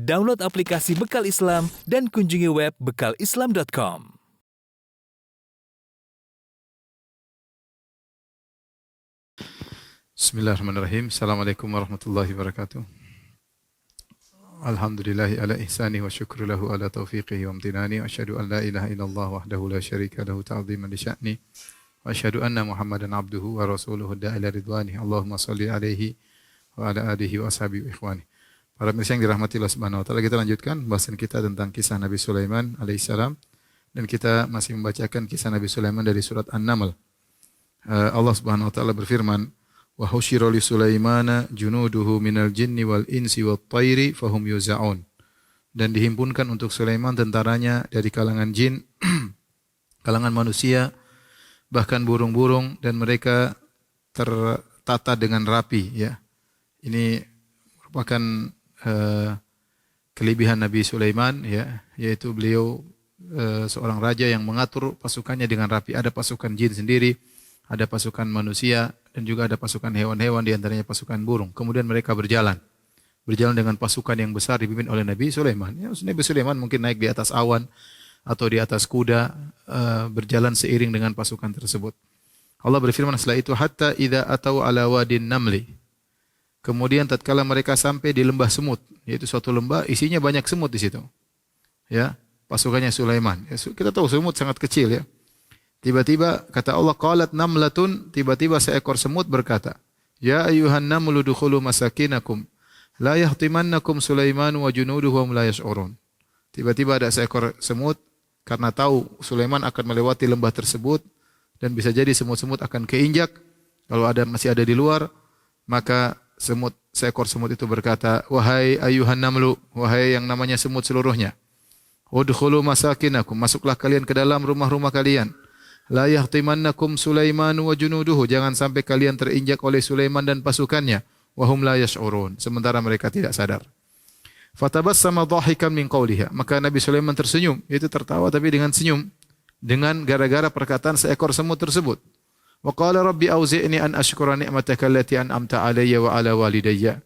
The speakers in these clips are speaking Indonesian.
Download aplikasi Bekal Islam dan kunjungi web bekalislam.com. Bismillahirrahmanirrahim. Assalamualaikum warahmatullahi wabarakatuh. Alhamdulillahi ala ihsani wa syukru lahu ala taufiqihi wa amtinani wa asyhadu an la ilaha illallah wahdahu la syarika lahu ta'ziman li sya'ni wa asyhadu anna Muhammadan abduhu wa rasuluhu da'ila ridwani. Allahumma salli alaihi wa ala alihi wa ashabihi wa ikhwani. Para pemirsa yang dirahmati Allah Subhanahu wa taala, kita lanjutkan bahasan kita tentang kisah Nabi Sulaiman alaihissalam, dan kita masih membacakan kisah Nabi Sulaiman dari surat An-Naml. Allah Subhanahu wa taala berfirman, wa husyira li Sulaimana junuduhu minal jinni wal insi wat thairi fahum yuzaun. Dan dihimpunkan untuk Sulaiman tentaranya dari kalangan jin, kalangan manusia, bahkan burung-burung, dan mereka tertata dengan rapi, ya. Ini merupakan kelebihan Nabi Sulaiman, ya, yaitu beliau seorang raja yang mengatur pasukannya dengan rapi. Ada pasukan jin sendiri, ada pasukan manusia, dan juga ada pasukan hewan-hewan, di antaranya pasukan burung. Kemudian mereka berjalan dengan pasukan yang besar dipimpin oleh Nabi Sulaiman. Ya, Nabi Sulaiman mungkin naik di atas awan atau di atas kuda, berjalan seiring dengan pasukan tersebut. Allah berfirman setelah itu, hatta idza atau ala wadin namli. Kemudian tatkala mereka sampai di lembah semut, yaitu suatu lembah isinya banyak semut di situ. Ya, pasukannya Sulaiman. Ya, kita tahu semut sangat kecil, ya. Tiba-tiba kata Allah, qalat namlatun, tiba-tiba seekor semut berkata, ya ayyuhan namlu dukhulu masakinakum la yahtimannakum Sulaiman wa junuduhu wa hum la yash'urun. Tiba-tiba ada seekor semut, karena tahu Sulaiman akan melewati lembah tersebut dan bisa jadi semut-semut akan keinjak kalau masih ada di luar, maka seekor semut itu berkata, wahai ayyuhan namlu, wahai yang namanya semut seluruhnya, udkhulu masakinakum, masuklah kalian ke dalam rumah-rumah kalian. La yahtimannakum Sulaiman wa junuduhu, jangan sampai kalian terinjak oleh Sulaiman dan pasukannya. Wa hum la yash'urun, sementara mereka tidak sadar. Fatabassama dhahikan min qawliha, maka Nabi Sulaiman tersenyum, yaitu tertawa tapi dengan senyum, dengan gara-gara perkataan seekor semut tersebut. Wa qala rabbi auzi'ni an ashkura ni'mataka allati an'amta 'alayya wa 'ala walidayya.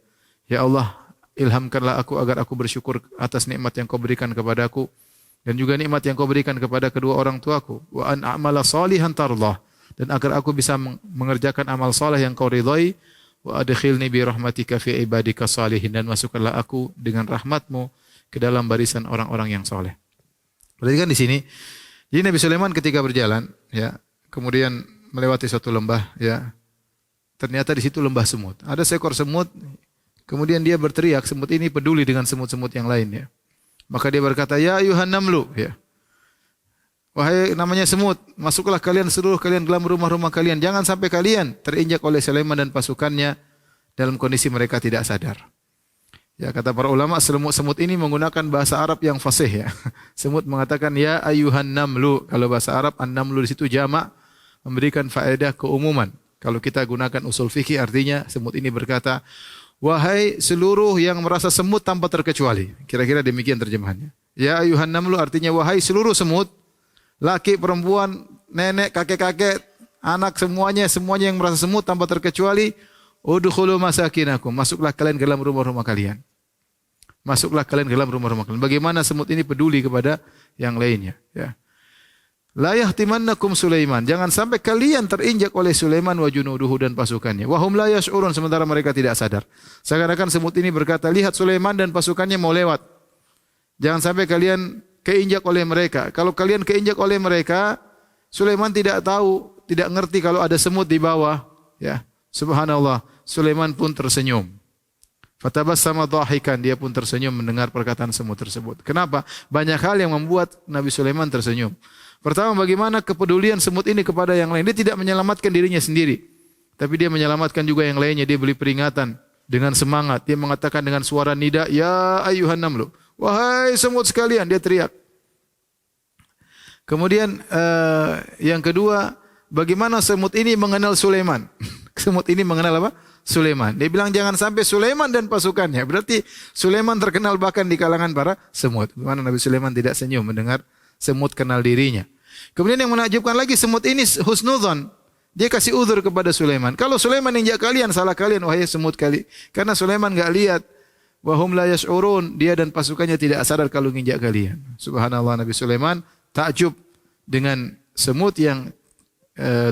Ya Allah, ilhamkanlah aku agar aku bersyukur atas nikmat yang Kau berikan kepadaku dan juga nikmat yang Kau berikan kepada kedua orang tuaku. Wa an a'mala salihan tardah, dan agar aku bisa mengerjakan amal saleh yang Kau ridhai. Wa adkhilni bi rahmatika fi ibadika salihin, dan masukkanlah aku dengan rahmat-Mu ke dalam barisan orang-orang yang saleh. Perhatikan di sini. Jadi Nabi Sulaiman ketika berjalan, ya, kemudian melewati suatu lembah, ya. Ternyata di situ lembah semut. Ada seekor semut, kemudian dia berteriak, semut ini peduli dengan semut-semut yang lain, ya. Maka dia berkata, ya ayuhan namlu, ya. Wahai namanya semut, masuklah kalian seluruh kalian ke dalam rumah-rumah kalian. Jangan sampai kalian terinjak oleh Sulaiman dan pasukannya dalam kondisi mereka tidak sadar. Ya, kata para ulama, semut ini menggunakan bahasa Arab yang fasih, ya. Semut mengatakan ya ayuhan namlu. Kalau bahasa Arab, an-namlu di situ jamak, memberikan faedah keumuman. Kalau kita gunakan usul fikih, artinya semut ini berkata, wahai seluruh yang merasa semut tanpa terkecuali. Kira-kira demikian terjemahannya. Ya ayuhan namlu artinya wahai seluruh semut, laki, perempuan, nenek, kakek-kakek, anak, semuanya yang merasa semut tanpa terkecuali, udkhulu masakinakum, masuklah kalian ke dalam rumah-rumah kalian. Masuklah kalian ke dalam rumah-rumah kalian. Bagaimana semut ini peduli kepada yang lainnya, ya. La yahtimannakum Sulaiman, jangan sampai kalian terinjak oleh Sulaiman wa junuduhu dan pasukannya. Wa hum la yash'urun, sementara mereka tidak sadar. Seakan-akan semut ini berkata, lihat Sulaiman dan pasukannya mau lewat. Jangan sampai kalian keinjak oleh mereka. Kalau kalian keinjak oleh mereka, Sulaiman tidak tahu, tidak ngerti kalau ada semut di bawah, ya. Subhanallah, Sulaiman pun tersenyum. Fatabassama dhahikan, dia pun tersenyum mendengar perkataan semut tersebut. Kenapa? Banyak hal yang membuat Nabi Sulaiman tersenyum. Pertama, bagaimana kepedulian semut ini kepada yang lain. Dia tidak menyelamatkan dirinya sendiri, tapi dia menyelamatkan juga yang lainnya. Dia beri peringatan dengan semangat. Dia mengatakan dengan suara nida, ya ayuhan namlu, wahai semut sekalian, dia teriak. Kemudian yang kedua, bagaimana semut ini mengenal Sulaiman. Semut ini mengenal apa? Sulaiman. Dia bilang jangan sampai Sulaiman dan pasukannya. Berarti Sulaiman terkenal bahkan di kalangan para semut. Bagaimana Nabi Sulaiman tidak senyum mendengar semut kenal dirinya. Kemudian yang menakjubkan lagi, semut ini husnudzon. Dia kasih uzur kepada Sulaiman. Kalau Sulaiman injak kalian, salah kalian, wahai semut kali. Karena Sulaiman enggak lihat wa hum la yash'urun. Dia dan pasukannya tidak sadar kalau nginjak kalian. Subhanallah, Nabi Sulaiman takjub dengan semut yang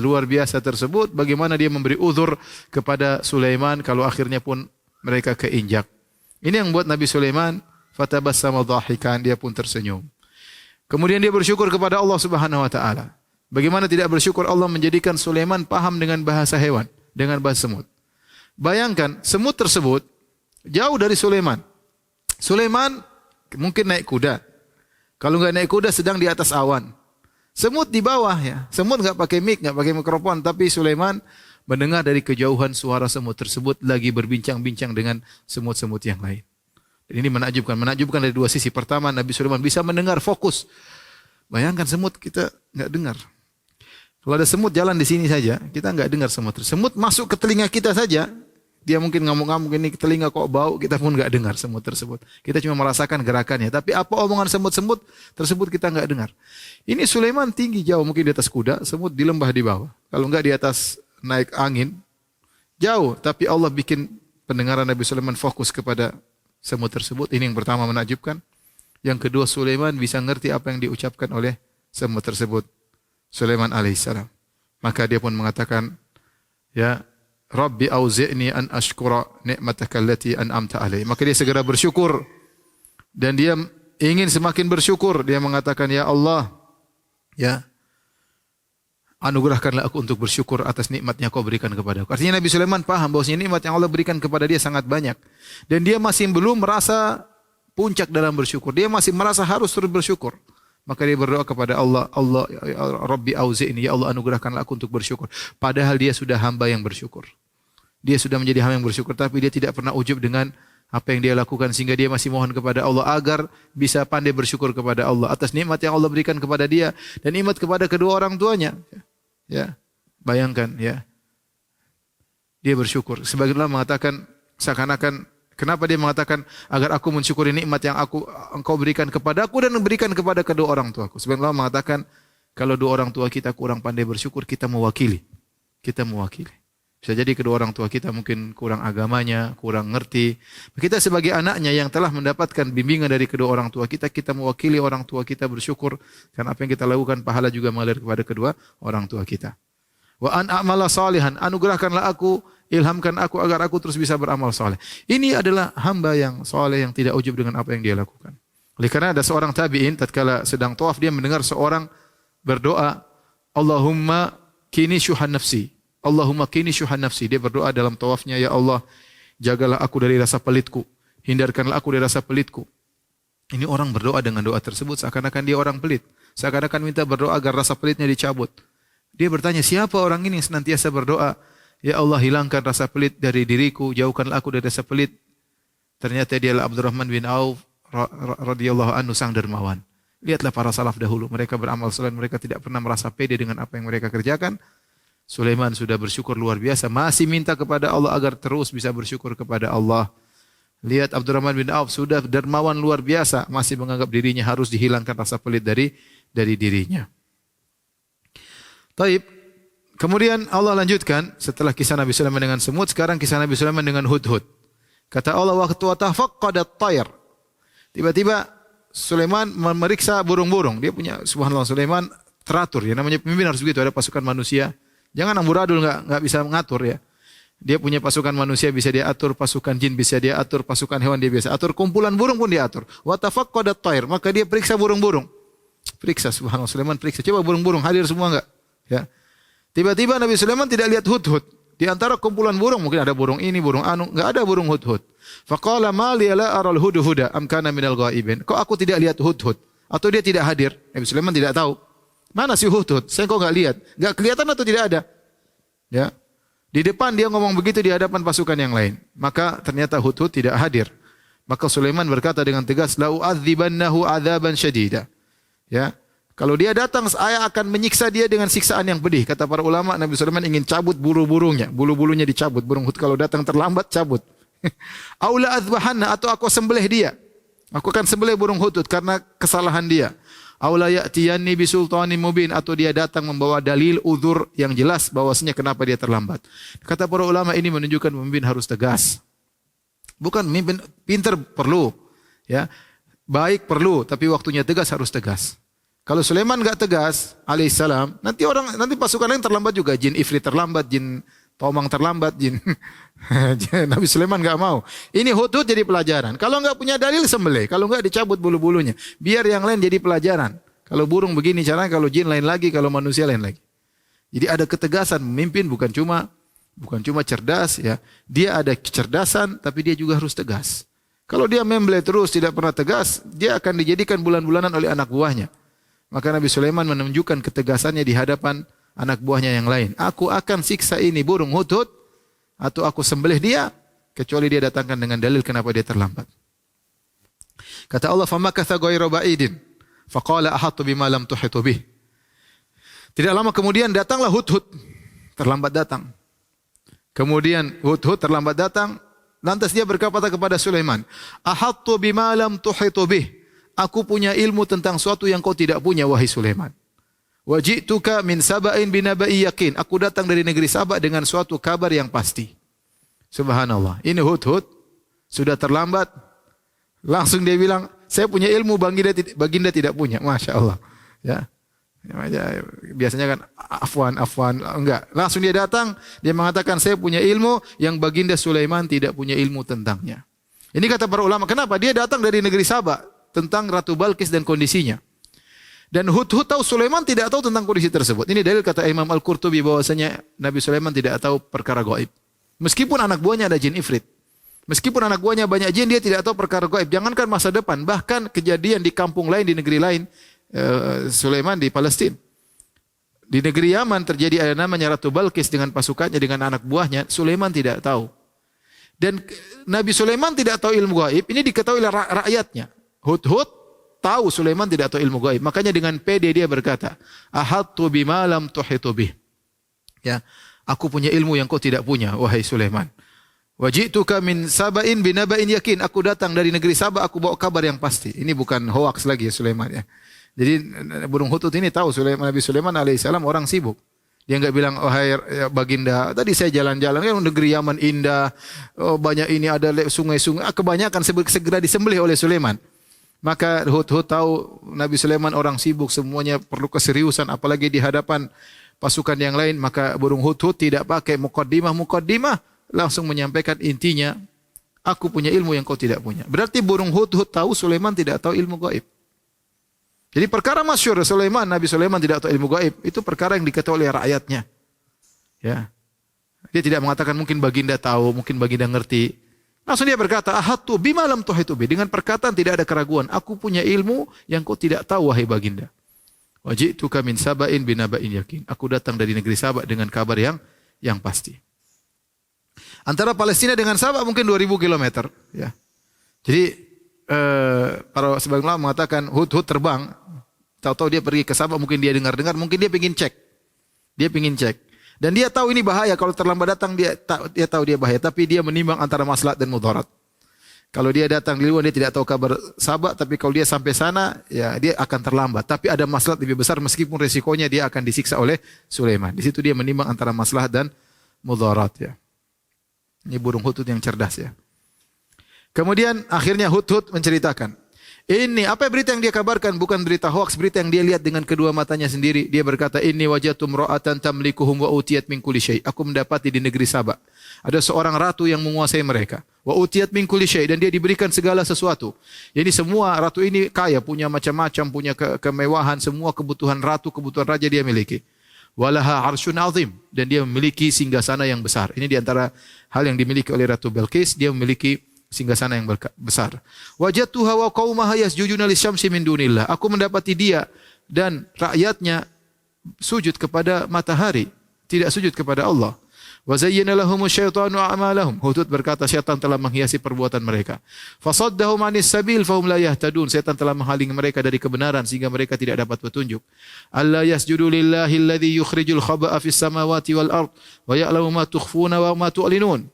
luar biasa tersebut. Bagaimana dia memberi uzur kepada Sulaiman kalau akhirnya pun mereka keinjak. Ini yang buat Nabi Sulaiman fatabassama dhahikan, dia pun tersenyum. Kemudian dia bersyukur kepada Allah Subhanahu wa taala. Bagaimana tidak bersyukur, Allah menjadikan Sulaiman paham dengan bahasa hewan, dengan bahasa semut. Bayangkan, semut tersebut jauh dari Sulaiman. Sulaiman mungkin naik kuda. Kalau enggak naik kuda sedang di atas awan. Semut di bawah ya. Semut enggak pakai mic, enggak pakai mikrofon, tapi Sulaiman mendengar dari kejauhan suara semut tersebut lagi berbincang-bincang dengan semut-semut yang lain. Dan ini menakjubkan. Menakjubkan dari dua sisi. Pertama, Nabi Sulaiman bisa mendengar fokus. Bayangkan semut kita enggak dengar. Kalau ada semut jalan di sini saja, kita enggak dengar semut. Semut masuk ke telinga kita saja, dia mungkin ngamuk-ngamuk ini telinga kok bau, kita pun enggak dengar semut tersebut. Kita cuma merasakan gerakannya, tapi apa omongan semut-semut tersebut kita enggak dengar. Ini Sulaiman tinggi jauh, mungkin di atas kuda, semut di lembah di bawah. Kalau enggak di atas naik angin, jauh, tapi Allah bikin pendengaran Nabi Sulaiman fokus kepada semut tersebut. Ini yang pertama menakjubkan. Yang kedua, Sulaiman bisa ngerti apa yang diucapkan oleh semut tersebut. Sulaiman alaihissalam. Maka dia pun mengatakan, ya Rabbi auzi'ni an ashkura ni'mataka allati an'amta alai. Maka dia segera bersyukur. Dan dia ingin semakin bersyukur. Dia mengatakan, ya Allah, ya anugerahkanlah aku untuk bersyukur atas nikmat yang kau berikan kepada aku. Artinya Nabi Sulaiman paham bahwasanya nikmat yang Allah berikan kepada dia sangat banyak. Dan dia masih belum merasa puncak dalam bersyukur. Dia masih merasa harus terus bersyukur. Maka dia berdoa kepada Allah, Allah ya Rabbi auzi'ni, ya Allah anugerahkanlah aku untuk bersyukur. Padahal dia sudah hamba yang bersyukur. Dia sudah menjadi hamba yang bersyukur, tapi dia tidak pernah ujub dengan apa yang dia lakukan, sehingga dia masih mohon kepada Allah agar bisa pandai bersyukur kepada Allah atas nikmat yang Allah berikan kepada dia dan nikmat kepada kedua orang tuanya. Ya, bayangkan ya. Dia bersyukur. Sebagian ulama mengatakan seakan-akan, kenapa dia mengatakan agar aku mensyukuri nikmat yang engkau berikan kepada aku dan berikan kepada kedua orang tuaku. Sebagian ulama mengatakan kalau dua orang tua kita kurang pandai bersyukur, kita mewakili. Kita mewakili. Bisa jadi kedua orang tua kita mungkin kurang agamanya, kurang ngerti. Kita sebagai anaknya yang telah mendapatkan bimbingan dari kedua orang tua kita, kita mewakili orang tua kita bersyukur karena apa yang kita lakukan pahala juga mengalir kepada kedua orang tua kita. Wa an a'mala salihan, anugerahkanlah aku, ilhamkan aku agar aku terus bisa beramal saleh. Ini adalah hamba yang saleh yang tidak ujub dengan apa yang dia lakukan. Oleh karena ada seorang tabi'in tatkala sedang tawaf, dia mendengar seorang berdoa, Allahumma kini syuhan nafsi. Allahumma kini syuhan nafsi. Dia berdoa dalam tawafnya, ya Allah, jagalah aku dari rasa pelitku. Hindarkanlah aku dari rasa pelitku. Ini orang berdoa dengan doa tersebut seakan-akan dia orang pelit. Seakan-akan minta berdoa agar rasa pelitnya dicabut. Dia bertanya, siapa orang ini yang senantiasa berdoa, ya Allah hilangkan rasa pelit dari diriku, jauhkanlah aku dari rasa pelit. Ternyata dia adalah Abdurrahman bin Auf radhiyallahu anhu, sang dermawan. Lihatlah para salaf dahulu, mereka beramal saleh, mereka tidak pernah merasa pede dengan apa yang mereka kerjakan. Sulaiman sudah bersyukur luar biasa, masih minta kepada Allah agar terus bisa bersyukur kepada Allah. Lihat Abdurrahman bin Auf sudah dermawan luar biasa, masih menganggap dirinya harus dihilangkan rasa pelit dari dirinya. Taib. Kemudian Allah lanjutkan setelah kisah Nabi Sulaiman dengan semut, sekarang kisah Nabi Sulaiman dengan hudhud. Kata Allah, waktu tafaqqadat tayr. Tiba-tiba Sulaiman memeriksa burung-burung. Dia punya, subhanallah, Sulaiman teratur ya, namanya pemimpin harus begitu, ada pasukan manusia. Jangan amburadul, enggak bisa mengatur ya. Dia punya pasukan manusia bisa dia atur, pasukan jin bisa dia atur, pasukan hewan dia bisa atur, kumpulan burung pun dia atur. Wa tafaqqadat tayr, maka dia periksa burung-burung. Periksa, subhanallah, Sulaiman periksa. Coba burung-burung hadir semua enggak? Ya. Tiba-tiba Nabi Sulaiman tidak lihat hudhud. Di antara kumpulan burung mungkin ada burung ini, burung anu, enggak ada burung hudhud. Faqala ma li la aral hudhuda am kana minal ghaibin. Kok aku tidak lihat hudhud? Atau dia tidak hadir? Nabi Sulaiman tidak tahu. Mana si hudhud? Saya kok enggak lihat? Enggak kelihatan atau tidak ada? Ya. Di depan dia ngomong begitu di hadapan pasukan yang lain. Maka ternyata hudhud tidak hadir. Maka Sulaiman berkata dengan tegas, la u'adzibannahu 'adzaban syadida. Ya. Kalau dia datang, saya akan menyiksa dia dengan siksaan yang pedih. Kata para ulama, Nabi Sulaiman ingin cabut bulu-bulunya. Bulu-bulunya dicabut. Burung hudhud kalau datang terlambat, cabut. Aula adzbahanna, atau aku sembelih dia. Aku akan sembelih burung hudhud karena kesalahan dia. Aula ya'tiyanni bisultanin mubin, atau dia datang membawa dalil uzur yang jelas bahwasanya kenapa dia terlambat. Kata para ulama, ini menunjukkan pemimpin harus tegas. Bukan memimpin pinter perlu, ya. Baik perlu, tapi waktunya tegas harus tegas. Kalau Sulaiman enggak tegas alaihissalam, nanti pasukan lain terlambat juga. Jin Ifrit terlambat, jin Tomang terlambat, jin Nabi Sulaiman enggak mau. Ini Hudhud jadi pelajaran. Kalau enggak punya dalil sembelih, kalau enggak dicabut bulu-bulunya. Biar yang lain jadi pelajaran. Kalau burung begini caranya, kalau jin lain lagi, kalau manusia lain lagi. Jadi ada ketegasan memimpin bukan cuma cerdas, ya. Dia ada kecerdasan tapi dia juga harus tegas. Kalau dia membelai terus tidak pernah tegas, dia akan dijadikan bulan-bulanan oleh anak buahnya. Maka Nabi Sulaiman menunjukkan ketegasannya di hadapan anak buahnya yang lain. Aku akan siksa ini burung Hudhud atau aku sembelih dia kecuali dia datangkan dengan dalil kenapa dia terlambat. Kata Allah, "Famakatha ghairu ba'idin faqala ahattu bima lam tuhitu bih." Tidak lama kemudian datanglah Hudhud, terlambat datang. Kemudian Hudhud terlambat datang, lantas dia berkata kepada Sulaiman, "Ahattu bima lam tuhitu bih." Aku punya ilmu tentang suatu yang kau tidak punya, wahai Sulaiman. Wa ji'tuka min saba'in binaba'i yaqin. Aku datang dari negeri Sabak dengan suatu kabar yang pasti. Subhanallah. Ini Hudhud sudah terlambat. Langsung dia bilang, saya punya ilmu baginda tidak punya. Masya Allah. Ya. Biasanya kan afwan, enggak. Langsung dia datang, dia mengatakan saya punya ilmu yang baginda Sulaiman tidak punya ilmu tentangnya. Ini kata para ulama, kenapa? Dia datang dari negeri Sabak tentang Ratu Balqis dan kondisinya. Dan Hudhud tahu, Sulaiman tidak tahu tentang kondisi tersebut. Ini dalil kata Imam Al-Qurtubi bahwasanya Nabi Sulaiman tidak tahu perkara gaib. Meskipun anak buahnya ada jin ifrit. Meskipun anak buahnya banyak jin, dia tidak tahu perkara gaib. Jangankan masa depan, bahkan kejadian di kampung lain, di negeri lain, Sulaiman di Palestina. Di negeri Yaman terjadi ada namanya Ratu Balqis dengan pasukannya, dengan anak buahnya. Sulaiman tidak tahu. Dan Nabi Sulaiman tidak tahu ilmu gaib. Ini diketahui oleh rakyatnya. Hudhud tahu Sulaiman tidak tahu ilmu gaib. Makanya dengan pede dia berkata, "Ahattu bima lam tuhitu bih." Ya, aku punya ilmu yang kau tidak punya, wahai Sulaiman. Wa ji'tuka min saba'in binaba'in yakin. Aku datang dari negeri Sabak, aku bawa kabar yang pasti. Ini bukan hoax lagi ya Sulaiman, ya. Jadi burung Hudhud ini tahu Nabi Sulaiman alaihissalam orang sibuk. Dia enggak bilang, "Wahai baginda, tadi saya jalan-jalan kan negeri Yaman indah, banyak ini ada sungai-sungai." Kebanyakan segera disembelih oleh Sulaiman. Maka Hudhud tahu Nabi Sulaiman orang sibuk, semuanya perlu keseriusan, apalagi di hadapan pasukan yang lain. Maka burung Hudhud tidak pakai muqaddimah, langsung menyampaikan intinya, aku punya ilmu yang kau tidak punya. Berarti burung Hudhud tahu Sulaiman tidak tahu ilmu gaib. Jadi perkara masyhur Sulaiman, Nabi Sulaiman tidak tahu ilmu gaib, itu perkara yang diketahui oleh rakyatnya. Ya. Dia tidak mengatakan mungkin baginda tahu, mungkin baginda ngerti. Langsung dia berkata, "Ahattu bima lam tuhitu bih." Dengan perkataan tidak ada keraguan. Aku punya ilmu yang kau tidak tahu, wahai baginda. Wa ji'tuka min saba'in binaba'in yakin. Aku datang dari negeri Sabak dengan kabar yang pasti. Antara Palestina dengan Sabak mungkin 2000 km. Ya. Jadi para sebagian ulama mengatakan Hudhud terbang, tahu-tahu dia pergi ke Sabak, mungkin dia dengar-dengar, mungkin dia ingin cek. Dan dia tahu ini bahaya, kalau terlambat datang dia tahu dia bahaya, tapi dia menimbang antara maslahat dan mudarat. Kalau dia datang di luar dia tidak tahu kabar Sabak, tapi kalau dia sampai sana ya dia akan terlambat, tapi ada maslahat lebih besar meskipun resikonya dia akan disiksa oleh Sulaiman. Di situ dia menimbang antara maslahat dan mudarat, ya. Ini burung Hudhud yang cerdas, ya. Kemudian akhirnya Hudhud menceritakan, ini apa berita yang dia kabarkan, bukan berita hoax, berita yang dia lihat dengan kedua matanya sendiri. Dia berkata, "Inni wajadtu imra'atan tamlikuhum wa utiyat min kulli syai'." Aku mendapati di negeri Sabak ada seorang ratu yang menguasai mereka. Wa utiyat min kulli syai', dan dia diberikan segala sesuatu. Jadi semua ratu ini kaya, punya macam-macam, punya kemewahan, semua kebutuhan ratu, kebutuhan raja dia miliki. Walaha arsyun azim, dan dia memiliki singgasana yang besar. Ini di antara hal yang dimiliki oleh Ratu Balqis, dia memiliki singgasana yang besar. Wajadtuha wa qaumaha yasjuduna lisyamsi min dunillah. Aku mendapati dia dan rakyatnya sujud kepada matahari, tidak sujud kepada Allah. Wa zayyana lahumus syaitanu a'malahum. Hudhud berkata, syaitan telah menghiasi perbuatan mereka. Fasaddahum 'anis sabil fahum la yahtadun. Syaitan telah menghalangi mereka dari kebenaran sehingga mereka tidak dapat petunjuk. Alla yasjudu lillahi alladhi yukhrijul khaba'a fis samawati wal ard wa ya'lamu ma tukhfuna wa ma tu'linun.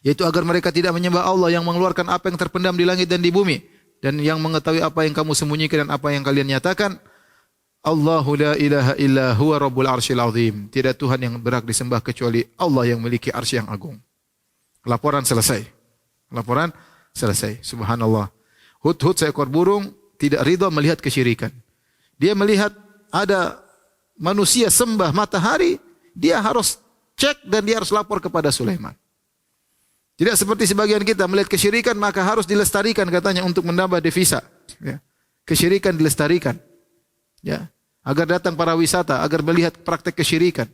Yaitu agar mereka tidak menyembah Allah yang mengeluarkan apa yang terpendam di langit dan di bumi, dan yang mengetahui apa yang kamu sembunyikan dan apa yang kalian nyatakan. Allahu la ilaha illa huwa rabbul arsyil azim. Tidak Tuhan yang berhak disembah kecuali Allah yang memiliki arsy yang agung. Laporan selesai. Laporan selesai. Subhanallah. Hudhud seekor burung tidak ridha melihat kesyirikan. Dia melihat ada manusia sembah matahari, dia harus cek dan dia harus lapor kepada Sulaiman. Tidak seperti sebagian kita melihat kesyirikan maka harus dilestarikan katanya untuk menambah devisa. Ya. Kesyirikan dilestarikan. Ya. Agar datang para wisata, agar melihat praktek kesyirikan.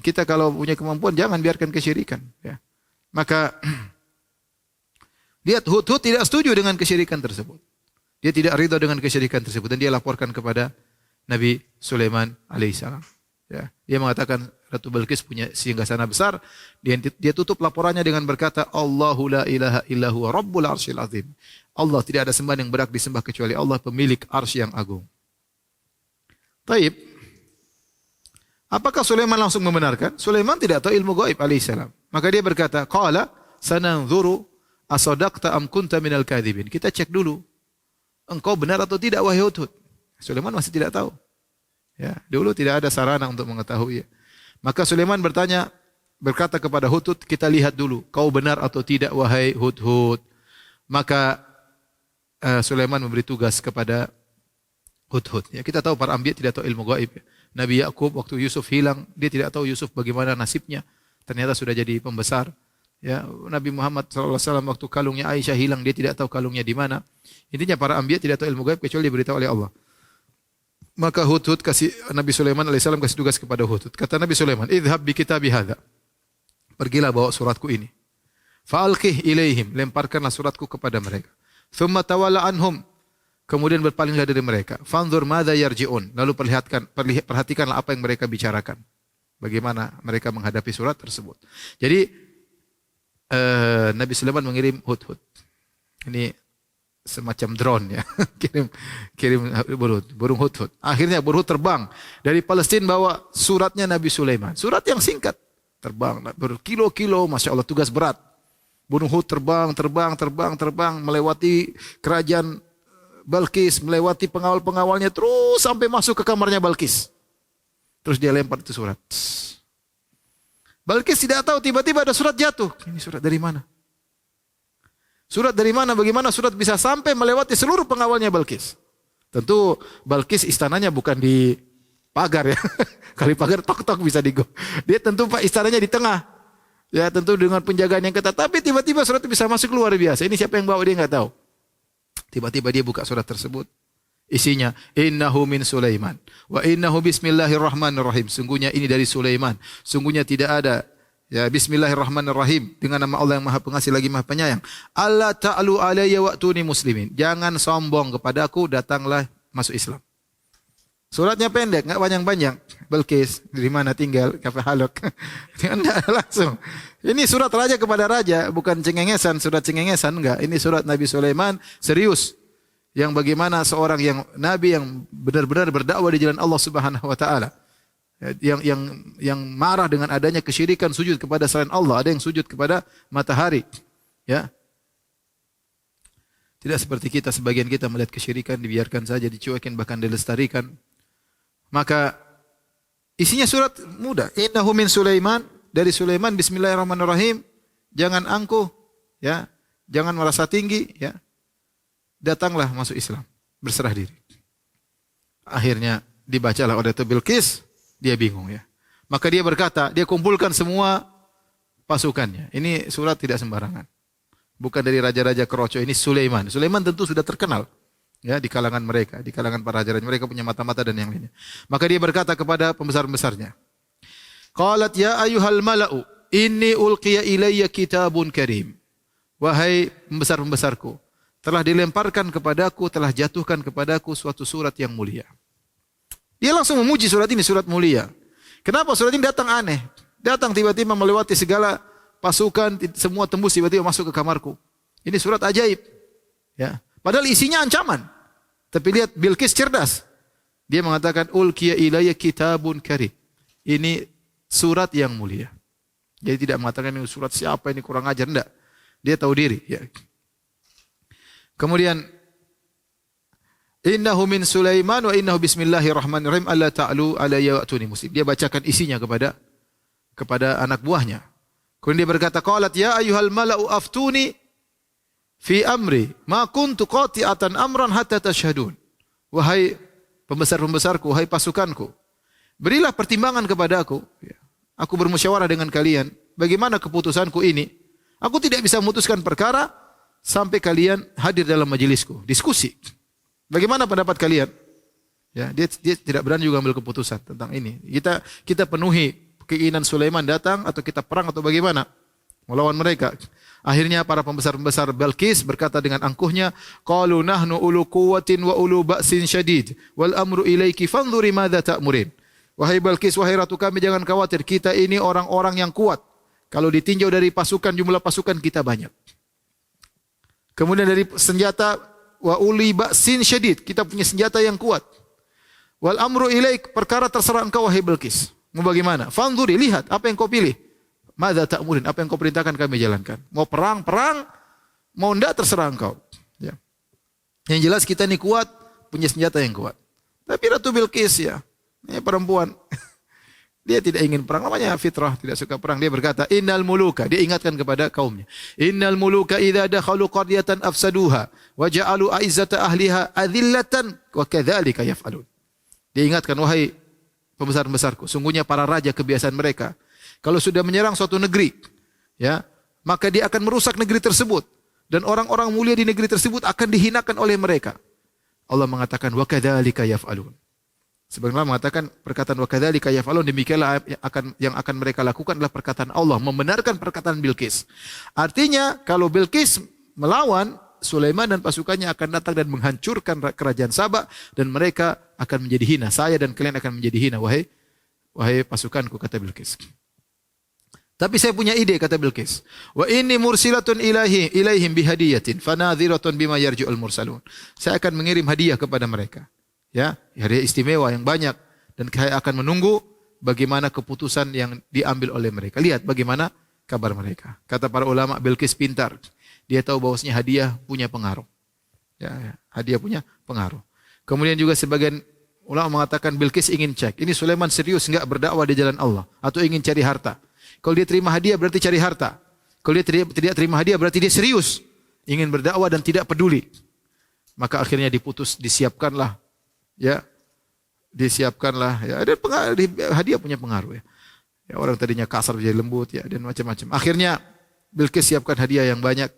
Kita kalau punya kemampuan jangan biarkan kesyirikan. Ya. Maka lihat Hudhud tidak setuju dengan kesyirikan tersebut. Dia tidak ridha dengan kesyirikan tersebut dan dia laporkan kepada Nabi Sulaiman alaihissalam. Ya. Dia mengatakan Ratu Balqis punya singgasana besar. Dia tutup laporannya dengan berkata, Allahu la ilaha illa huwa rabbul arsyil azim. Allah tidak ada sembahan yang berhak disembah kecuali Allah pemilik arsy yang agung. Taib. Apakah Sulaiman langsung membenarkan? Sulaiman tidak tahu ilmu gaib alaihissalam. Maka dia berkata, qala sananzuru asadaqta am kunta minal kadhibin. Kita cek dulu. Engkau benar atau tidak wahai Hudhud? Sulaiman masih tidak tahu. Ya, dulu tidak ada sarana untuk mengetahui. Maka Sulaiman berkata kepada Hudhud, kita lihat dulu, kau benar atau tidak wahai Hudhud. Maka Sulaiman memberi tugas kepada Hudhud. Ya, kita tahu para anbiya tidak tahu ilmu gaib. Nabi Yakub waktu Yusuf hilang, dia tidak tahu Yusuf bagaimana nasibnya. Ternyata sudah jadi pembesar. Ya, Nabi Muhammad SAW waktu kalungnya Aisyah hilang, dia tidak tahu kalungnya di mana. Intinya para anbiya tidak tahu ilmu gaib kecuali diberitahu oleh Allah. Maka Hudhud Nabi Sulaiman alaihissalam kasih tugas kepada Hudhud. Kata Nabi Sulaiman, "Idhhab bi kitabi hadza." Pergilah bawa suratku ini. Fa'alqih ilaihim, lemparkanlah suratku kepada mereka. Tsumma tawalla anhum, kemudian berpalinglah dari mereka. Fanzur madza yarji'un, lalu perhatikanlah apa yang mereka bicarakan. Bagaimana mereka menghadapi surat tersebut. Jadi Nabi Sulaiman mengirim Hudhud. Ini semacam drone ya. kirim burung Hudhud. Akhirnya burung terbang dari Palestina bawa suratnya Nabi Sulaiman. Surat yang singkat. Terbang berkilo-kilo, Masya Allah, tugas berat. Burung Hudhud terbang melewati kerajaan Balqis, melewati pengawal-pengawalnya terus sampai masuk ke kamarnya Balqis. Terus dia lempar itu surat. Balqis tidak tahu, tiba-tiba ada surat jatuh. Ini surat dari mana? Surat dari mana? Bagaimana surat bisa sampai melewati seluruh pengawalnya Balqis? Tentu Balqis istananya bukan di pagar ya. Kali pagar tok-tok bisa digo. Dia tentu Pak istananya di tengah. Ya tentu dengan penjagaan yang ketat. Tapi tiba-tiba surat itu bisa masuk luar biasa. Ini siapa yang bawa dia nggak tahu. Tiba-tiba dia buka surat tersebut. Isinya innahu min Sulaiman wa innahu bismillahirrahmanirrahim. Sungguhnya ini dari Sulaiman. Sungguhnya tidak ada. Ya, bismillahirrahmanirrahim. Dengan nama Allah yang Maha Pengasih lagi Maha Penyayang. Allah ta'alu alayya wa'tuni muslimin. Jangan sombong kepadaku, datanglah masuk Islam. Suratnya pendek, enggak panjang-panjang. Balqis, dari mana tinggal? Kafe halok. Enggak langsung. Ini surat raja kepada raja, bukan cengengesan, surat cengengesan enggak. Ini surat Nabi Sulaiman serius. Yang bagaimana seorang yang nabi yang benar-benar berdakwah di jalan Allah Subhanahu wa taala. Yang marah dengan adanya kesyirikan, sujud kepada selain Allah, ada yang sujud kepada matahari, ya. Tidak seperti kita, sebagian kita melihat kesyirikan dibiarkan saja, dicuekin bahkan dilestarikan. Maka isinya surat mudah. Innahu min Sulaiman, dari Sulaiman, bismillahirrahmanirrahim. Jangan angkuh, ya. Jangan merasa tinggi, ya. Datanglah masuk Islam, berserah diri. Akhirnya dibacalah oleh Balqis. Dia bingung ya. Maka dia berkata, dia kumpulkan semua pasukannya. Ini surat tidak sembarangan. Bukan dari raja-raja keroco, ini Sulaiman. Sulaiman tentu sudah terkenal ya di kalangan mereka, di kalangan para raja-raja. Mereka punya mata-mata dan yang lainnya. Maka dia berkata kepada pembesar-pembesarnya. Qalat ya ayyuhal mala'u, inni ulqiya ilayya kitabun karim. Wahai pembesar-pembesarku, telah dilemparkan kepadaku, telah jatuhkan kepadaku suatu surat yang mulia. Dia langsung memuji surat ini, surat mulia. Kenapa surat ini datang aneh? Datang tiba-tiba melewati segala pasukan, semua tembus tiba-tiba masuk ke kamarku. Ini surat ajaib. Ya. Padahal isinya ancaman. Tapi lihat Balqis cerdas. Dia mengatakan ulqiya ilayya kitabun karim. Ini surat yang mulia. Jadi tidak mengatakan ini surat siapa, ini kurang ajar, enggak. Dia tahu diri, ya. Kemudian innahu min Sulaiman wa innahu bismillahirrahmanirrahim alla ta'lu alayya wa'tuni muslim. Dia bacakan isinya kepada anak buahnya. Kemudian dia berkata, qalat ya ayyuhal mala'u aftuni fi amri ma kuntu qati'atan amran hatta tashhadun. Wahai pembesar-pembesarku, wahai pasukanku, berilah pertimbangan kepada aku. Aku bermusyawarah dengan kalian. Bagaimana keputusanku ini? Aku tidak bisa memutuskan perkara sampai kalian hadir dalam majelisku. Diskusi. Bagaimana pendapat kalian? Ya, dia tidak berani juga ambil keputusan tentang ini. Kita penuhi keinginan Sulaiman datang atau kita perang atau bagaimana? Melawan mereka. Akhirnya para pembesar-pembesar Balqis berkata dengan angkuhnya, qalu nahnu ulu quwwatin wa ulu ba'sin syadid wal amru ilaiki fanzuri madza ta'murin. Wahai Balqis, wahai ratu kami, jangan khawatir, kita ini orang-orang yang kuat. Kalau ditinjau dari pasukan, jumlah pasukan kita banyak. Kemudian dari senjata, wa uli ba'sin syadid, kita punya senjata yang kuat. Wal amru ilaik, perkara terserah engkau wahai Balqis. Mau bagaimana? Fanzuri, lihat apa yang kau pilih. Madza ta'murin, apa yang kau perintahkan kami jalankan. Mau perang, mau enggak terserah engkau. Ya. Yang jelas kita ini kuat, punya senjata yang kuat. Tapi Ratu Bilqis ya, ini perempuan. Dia tidak ingin perang, namanya fitrah, tidak suka perang. Dia berkata, innal muluka, dia ingatkan kepada kaumnya. Innal muluka idza dakhalu qaryatan afsaduha wa ja'alu a'izzata ahliha adillatan wa kadzalika yaf'alun. Dia ingatkan, wahai pembesar-pembesarku, sungguhnya para raja kebiasaan mereka, kalau sudah menyerang suatu negeri, ya, maka dia akan merusak negeri tersebut dan orang-orang mulia di negeri tersebut akan dihinakan oleh mereka. Allah mengatakan wa kadzalika yaf'alun. Sebenarnya mengatakan perkataan wa kadzalika yaf'alun, demikianlah yang akan mereka lakukan adalah perkataan Allah, membenarkan perkataan Bilqis. Artinya kalau Bilqis melawan, Sulaiman dan pasukannya akan datang dan menghancurkan kerajaan Saba dan mereka akan menjadi hina. Saya dan kalian akan menjadi hina, wahai pasukanku, kata Bilqis. Tapi saya punya ide, kata Bilqis. Wa inni mursilatun ilaihim bihadiyatin fanadhiratun bima yarji'ul mursalun. Saya akan mengirim hadiah kepada mereka. Ya, hadiah istimewa yang banyak dan saya akan menunggu bagaimana keputusan yang diambil oleh mereka. Lihat bagaimana kabar mereka. Kata para ulama, Bilqis pintar. Dia tahu bahwasanya hadiah punya pengaruh. Ya, hadiah punya pengaruh. Kemudian juga sebagian ulama mengatakan Bilqis ingin cek, ini Sulaiman serius enggak berdakwah di jalan Allah atau ingin cari harta. Kalau dia terima hadiah berarti cari harta. Kalau dia tidak terima hadiah berarti dia serius ingin berdakwah dan tidak peduli. Maka akhirnya disiapkanlah ya. Ada hadiah punya pengaruh ya. Ya, orang tadinya kasar menjadi lembut ya dan macam-macam. Akhirnya Bilqis siapkan hadiah yang banyak.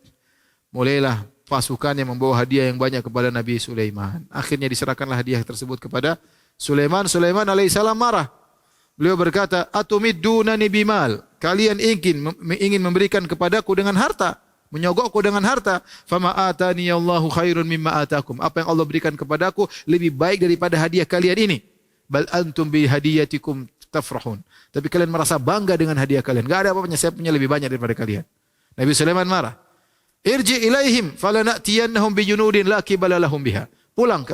Mulailah pasukan yang membawa hadiah yang banyak kepada Nabi Sulaiman. Akhirnya diserahkanlah hadiah tersebut kepada Sulaiman. Sulaiman alaihissalam marah. Beliau berkata, "Atumiddunani bimal." Kalian ingin memberikan kepadaku dengan harta, menyogokku dengan harta. Fama atani Allahu khairun mimma atakum. Apa yang Allah berikan kepadaku lebih baik daripada hadiah kalian ini. Bal antum bi hadiyatikum tafrahun. Tapi kalian merasa bangga dengan hadiah kalian. Enggak ada apa-apanya, saya punya lebih banyak daripada kalian. Nabi Sulaiman marah. Irji ilaihim falanatiyannahum bijunudin la qibala lahum biha. Pulang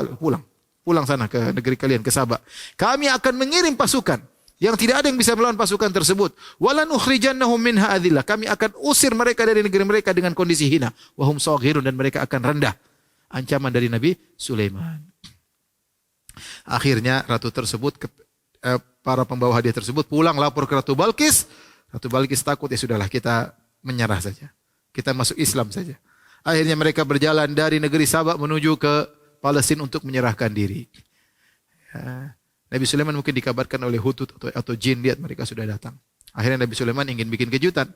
sana ke negeri kalian, ke Saba. Kami akan mengirim pasukan yang tidak ada yang bisa melawan pasukan tersebut. Walan ukhrijannahum minha adillah. Kami akan usir mereka dari negeri mereka dengan kondisi hina. Wahum saghirun, dan mereka akan rendah. Ancaman dari Nabi Sulaiman. Akhirnya ratu tersebut, para pembawa hadiah tersebut pulang lapor ke Ratu Balqis. Ratu Balqis takut, ya sudahlah kita menyerah saja. Kita masuk Islam saja. Akhirnya mereka berjalan dari negeri Saba menuju ke Palestina untuk menyerahkan diri. Ya. Nabi Sulaiman mungkin dikabarkan oleh Hutut atau jin, lihat mereka sudah datang. Akhirnya Nabi Sulaiman ingin bikin kejutan.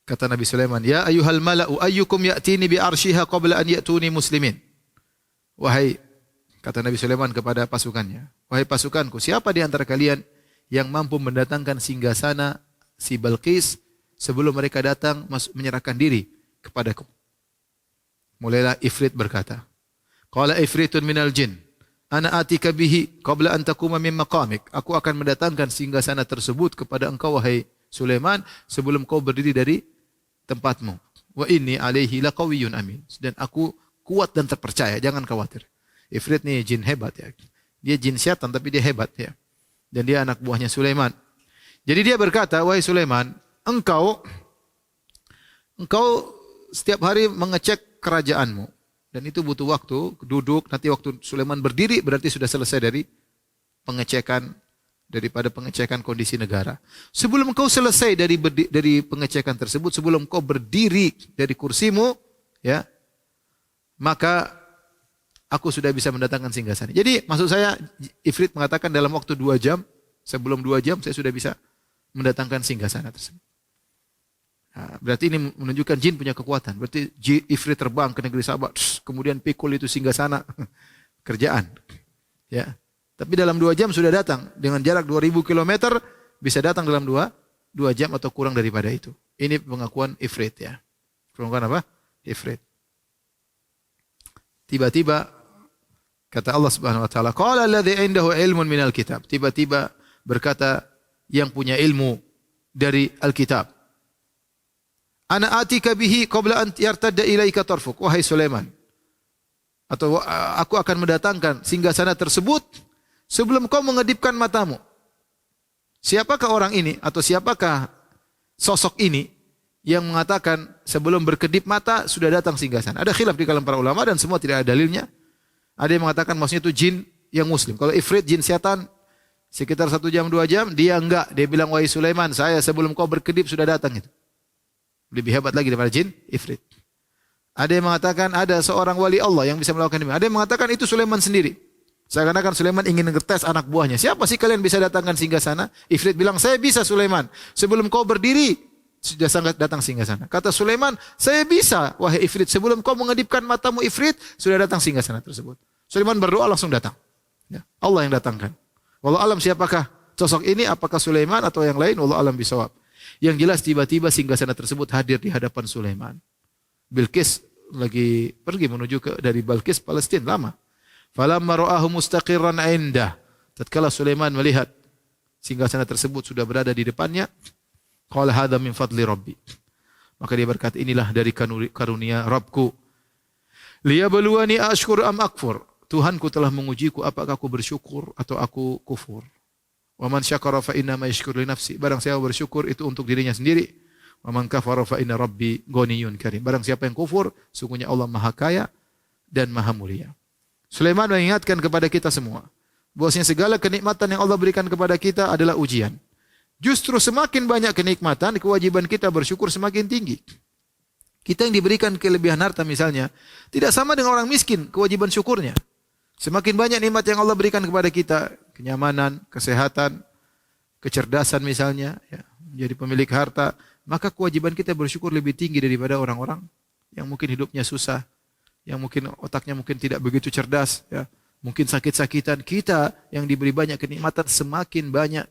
Kata Nabi Sulaiman, "Ya ayyuhal mala'u ayyukum ya'tini bi arsyiha qabla an ya'tuni muslimin." Wahai, kata Nabi Sulaiman kepada pasukannya, "Wahai pasukanku, siapa di antara kalian yang mampu mendatangkan singgasana si Balqis sebelum mereka datang menyerahkan diri kepadaku?" Mulailah Ifrit berkata, "Qala Ifritun minal jin, ana atika bihi qabla an taquma min maqamik." Aku akan mendatangkan singgasana tersebut kepada engkau wahai Sulaiman sebelum kau berdiri dari tempatmu. Wa inni alaihi laqawiyyun amin. Dan aku kuat dan terpercaya, jangan khawatir. Ifrit ni jin hebat ya. Dia jin syaitan tapi dia hebat ya. Dan dia anak buahnya Sulaiman. Jadi dia berkata, "Wahai Sulaiman, engkau setiap hari mengecek kerajaanmu. Dan itu butuh waktu, duduk, nanti waktu Sulaiman berdiri berarti sudah selesai dari pengecekan daripada pengecekan kondisi negara. Sebelum kau selesai dari pengecekan tersebut, sebelum kau berdiri dari kursimu, ya, maka aku sudah bisa mendatangkan singgasana. Jadi maksud saya, Ifrit mengatakan dalam waktu 2 jam, sebelum 2 jam saya sudah bisa mendatangkan singgasana tersebut. Nah, berarti ini menunjukkan jin punya kekuatan. Berarti Ifrit terbang ke negeri Sabah, kemudian pikul itu singgasana kerjaan. Ya. Tapi dalam 2 jam sudah datang. Dengan jarak 2000 km bisa datang dalam 2 jam atau kurang daripada itu. Ini pengakuan Ifrit, ya. Pengakuan apa? Ifrit. Tiba-tiba kata Allah Subhanahu wa taala, qala alladzi indahu ilmun minal kitab. Tiba-tiba berkata yang punya ilmu dari Alkitab. Ana atika bihi qabla an yartadda ilaika tarfuk. Wahai Sulaiman. Atau aku akan mendatangkan singgasana tersebut sebelum kau mengedipkan matamu. Siapakah orang ini atau siapakah sosok ini yang mengatakan sebelum berkedip mata sudah datang singgasana? Ada khilaf di kalangan para ulama dan semua tidak ada dalilnya. Ada yang mengatakan maksudnya itu jin yang muslim. Kalau Ifrit, jin setan, sekitar 1 jam 2 jam, dia enggak. Dia bilang, wahai Sulaiman, saya sebelum kau berkedip sudah datang itu. Lebih hebat lagi daripada jin Ifrit. Ada yang mengatakan ada seorang wali Allah yang bisa melakukan ini. Ada yang mengatakan itu Sulaiman sendiri. Seakan-akan Sulaiman ingin ngetes anak buahnya. Siapa sih kalian bisa datangkan singgasana? Ifrit bilang, saya bisa Sulaiman. Sebelum kau berdiri, sudah sangat datang singgasana. Kata Sulaiman, saya bisa, wahai Ifrit. Sebelum kau mengedipkan matamu Ifrit, sudah datang singgasana tersebut. Sulaiman berdoa langsung datang. Ya, Allah yang datangkan. Wallahu alam siapakah sosok ini? Apakah Sulaiman atau yang lain? Wallahu alam bisawab. Yang jelas tiba-tiba singgasana tersebut hadir di hadapan Sulaiman. Bilqis lagi pergi menuju dari Balqis Palestina lama. Falamma ra'ahu mustaqirran 'indah. Tatkala Sulaiman melihat singgasana tersebut sudah berada di depannya, qala hadza min fadli rabbi. Maka dia berkata, inilah dari karunia Rabbku. Liyabluwani ashkur am akfur. Tuhanku telah mengujiku apakah aku bersyukur atau aku kufur. Wa man syakara fa inna ma yashkuru li nafsi. Barang siapa bersyukur itu untuk dirinya sendiri. Wa man kafara fa inna rabbi ghaniyyun karim. Barang siapa yang kufur, sungguhnya Allah Maha Kaya dan Maha Mulia. Sulaiman mengingatkan kepada kita semua bahwasanya segala kenikmatan yang Allah berikan kepada kita adalah ujian. Justru semakin banyak kenikmatan, kewajiban kita bersyukur semakin tinggi. Kita yang diberikan kelebihan harta misalnya, tidak sama dengan orang miskin kewajiban syukurnya. Semakin banyak nikmat yang Allah berikan kepada kita, kenyamanan, kesehatan, kecerdasan misalnya, ya, menjadi pemilik harta, maka kewajiban kita bersyukur lebih tinggi daripada orang-orang yang mungkin hidupnya susah, yang mungkin otaknya mungkin tidak begitu cerdas, ya, mungkin sakit-sakitan. Kita yang diberi banyak kenikmatan, semakin banyak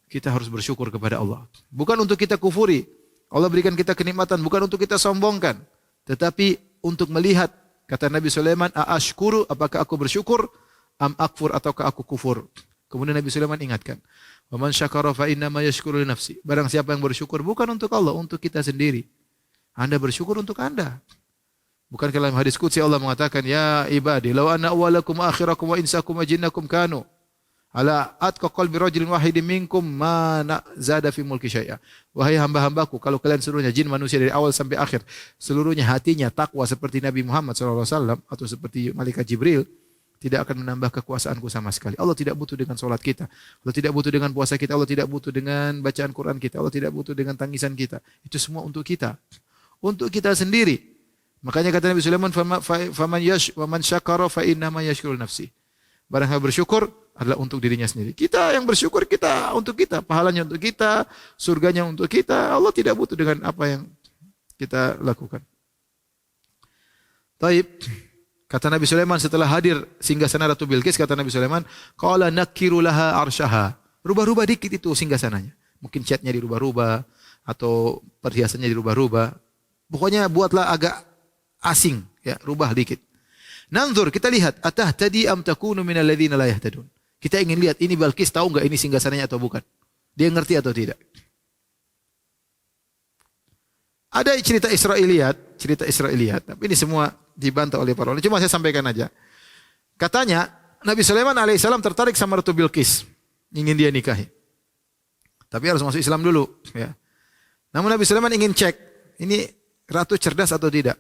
kita harus bersyukur kepada Allah. Bukan untuk kita kufuri. Allah berikan kita kenikmatan bukan untuk kita sombongkan, tetapi untuk melihat, kata Nabi Sulaiman, aashkuru, apakah aku bersyukur, am akfur, ataukah aku kufur. Kemudian Nabi Sulaiman ingatkan, wa man syakara fa inna ma yashkuru li nafsi. Barang siapa yang bersyukur bukan untuk Allah, untuk kita sendiri. Anda bersyukur untuk Anda. Bukan dalam hadis qudsi Allah mengatakan, ya ibadi, law anna awwalakum wa akhirakum wa insakum wa jinnakum kanu ala atqa qalbi rajulin wahidin minkum ma zada fi mulki syai'a. Wahai hamba-hambaku, kalau kalian seluruhnya jin manusia dari awal sampai akhir, seluruhnya hatinya takwa seperti Nabi Muhammad SAW atau seperti malaikat Jibril, tidak akan menambah kekuasaanku sama sekali. Allah tidak butuh dengan solat kita. Allah tidak butuh dengan puasa kita. Allah tidak butuh dengan bacaan Quran kita. Allah tidak butuh dengan tangisan kita. Itu semua untuk kita. Untuk kita sendiri. Makanya kata Nabi Sulaiman, faman syakara fa inna ma yashkuru nafsi. Barang yang bersyukur adalah untuk dirinya sendiri. Kita yang bersyukur, kita untuk kita, pahalanya untuk kita, surganya untuk kita. Allah tidak butuh dengan apa yang kita lakukan. Taib. Kata Nabi Sulaiman setelah hadir singgasana Ratu Bilqis, kata Nabi Sulaiman, qala nakiru laha arsyaha. Rubah-rubah dikit itu singgasananya. Mungkin catnya dirubah-rubah atau perhiasannya dirubah-rubah. Pokoknya buatlah agak asing, ya, rubah dikit. Nanzur, kita lihat, atahtadi am takunu minal ladzina la yahtadun. Kita ingin lihat ini Bilqis tahu enggak ini singgasananya atau bukan. Dia ngerti atau tidak. Ada cerita Israiliyat, tapi ini semua dibantah oleh para ulama. Cuma saya sampaikan aja. Katanya Nabi Sulaiman alaihissalam tertarik sama Ratu Bilqis, ingin dia nikahi. Tapi harus masuk Islam dulu, ya. Namun Nabi Sulaiman ingin cek, ini ratu cerdas atau tidak.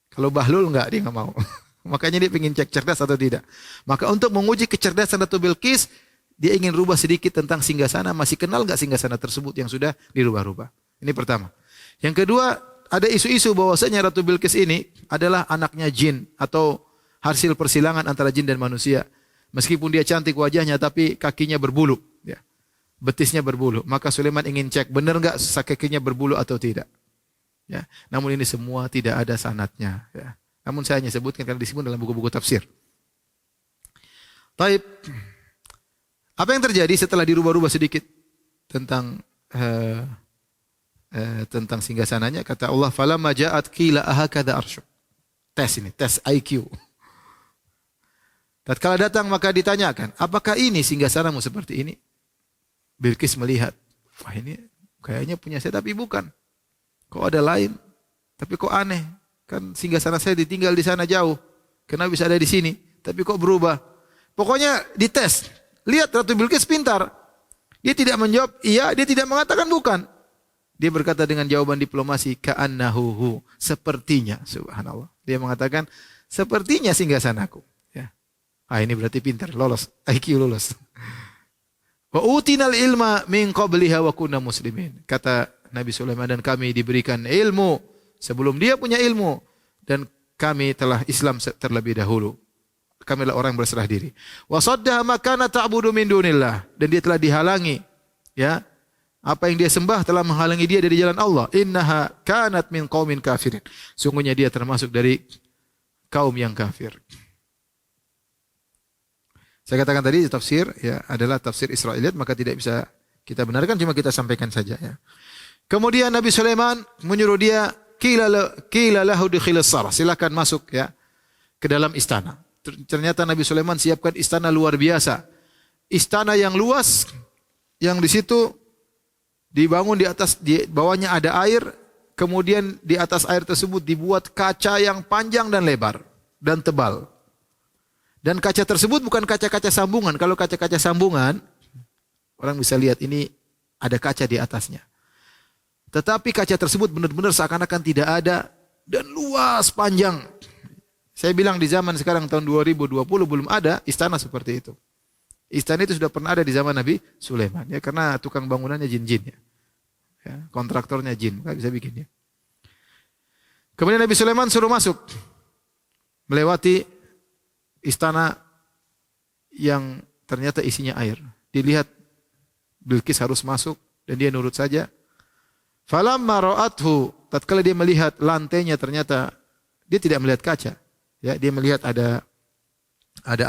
Kalau bahlul enggak, dia enggak mau. Makanya dia ingin cek cerdas atau tidak. Maka untuk menguji kecerdasan Ratu Bilqis, Dia ingin rubah sedikit tentang singgasana, masih kenal nggak singgasana tersebut yang sudah dirubah-rubah? Ini pertama. Yang kedua, ada isu-isu bahwasanya Ratu Bilqis ini adalah anaknya jin atau hasil persilangan antara jin dan manusia. Meskipun dia cantik wajahnya, tapi kakinya berbulu, ya. Betisnya berbulu. Maka Sulaiman ingin cek benar nggak kakinya berbulu atau tidak. Ya. Namun ini semua tidak ada sanadnya. Ya. Namun saya hanya sebutkan karena disebut dalam buku-buku tafsir. Taib. Apa yang terjadi setelah dirubah-rubah sedikit tentang singgasananya? Kata Allah, falamma ja'at qila ahakadha arsy. Tes ini, tes IQ. Tatkala datang maka ditanyakan, apakah ini singgasanamu seperti ini? Bilqis melihat, wah ini kayaknya punya saya tapi bukan. Kok ada lain? Tapi kok aneh? Kan singgasana saya ditinggal di sana jauh. Kenapa bisa ada di sini? Tapi kok berubah? Pokoknya dites. Lihat Ratu Bilqis pintar. Dia tidak menjawab iya, dia tidak mengatakan bukan. Dia berkata dengan jawaban diplomasi, ka'annahu, sepertinya, subhanallah. Dia mengatakan, sepertinya singgasanaku. Ya. Ini berarti pintar, lolos, IQ lolos. Wa utinal ilma min qabliha wa kunna muslimin. Kata Nabi Sulaiman, dan kami diberikan ilmu sebelum dia punya ilmu, dan kami telah Islam terlebih dahulu. Kami adalah orang yang berserah diri. Wa saddaha ma kana ta'budu min dunillah, dan dia telah dihalangi, ya. Apa yang dia sembah telah menghalangi dia dari jalan Allah. Innaha kanat min qaumin kafirin. Sungguhnya dia termasuk dari kaum yang kafir. Saya katakan tadi tafsir ya adalah tafsir Israiliyat, maka tidak bisa kita benarkan, cuma kita sampaikan saja ya. Kemudian Nabi Sulaiman menyuruh dia, qila lahu dukhilas sarh, silakan masuk ya ke dalam istana. Ternyata Nabi Sulaiman siapkan istana luar biasa. Istana yang luas, yang di situ dibangun di atas, di bawahnya ada air, kemudian di atas air tersebut dibuat kaca yang panjang dan lebar dan tebal. Dan kaca tersebut bukan kaca-kaca sambungan. Kalau kaca-kaca sambungan, orang bisa lihat ini ada kaca di atasnya. Tetapi kaca tersebut benar-benar seakan-akan tidak ada dan luas panjang. Saya bilang di zaman sekarang tahun 2020 belum ada istana seperti itu. Istana itu sudah pernah ada di zaman Nabi Sulaiman ya, karena tukang bangunannya jin-jin ya. Ya, kontraktornya jin, nggak bisa bikin ya. Kemudian Nabi Sulaiman suruh masuk melewati istana yang ternyata isinya air. Dilihat Bilqis harus masuk dan dia nurut saja. Falamma ra'athu, tatkala dia melihat lantainya ternyata dia tidak melihat kaca. Ya, dia melihat ada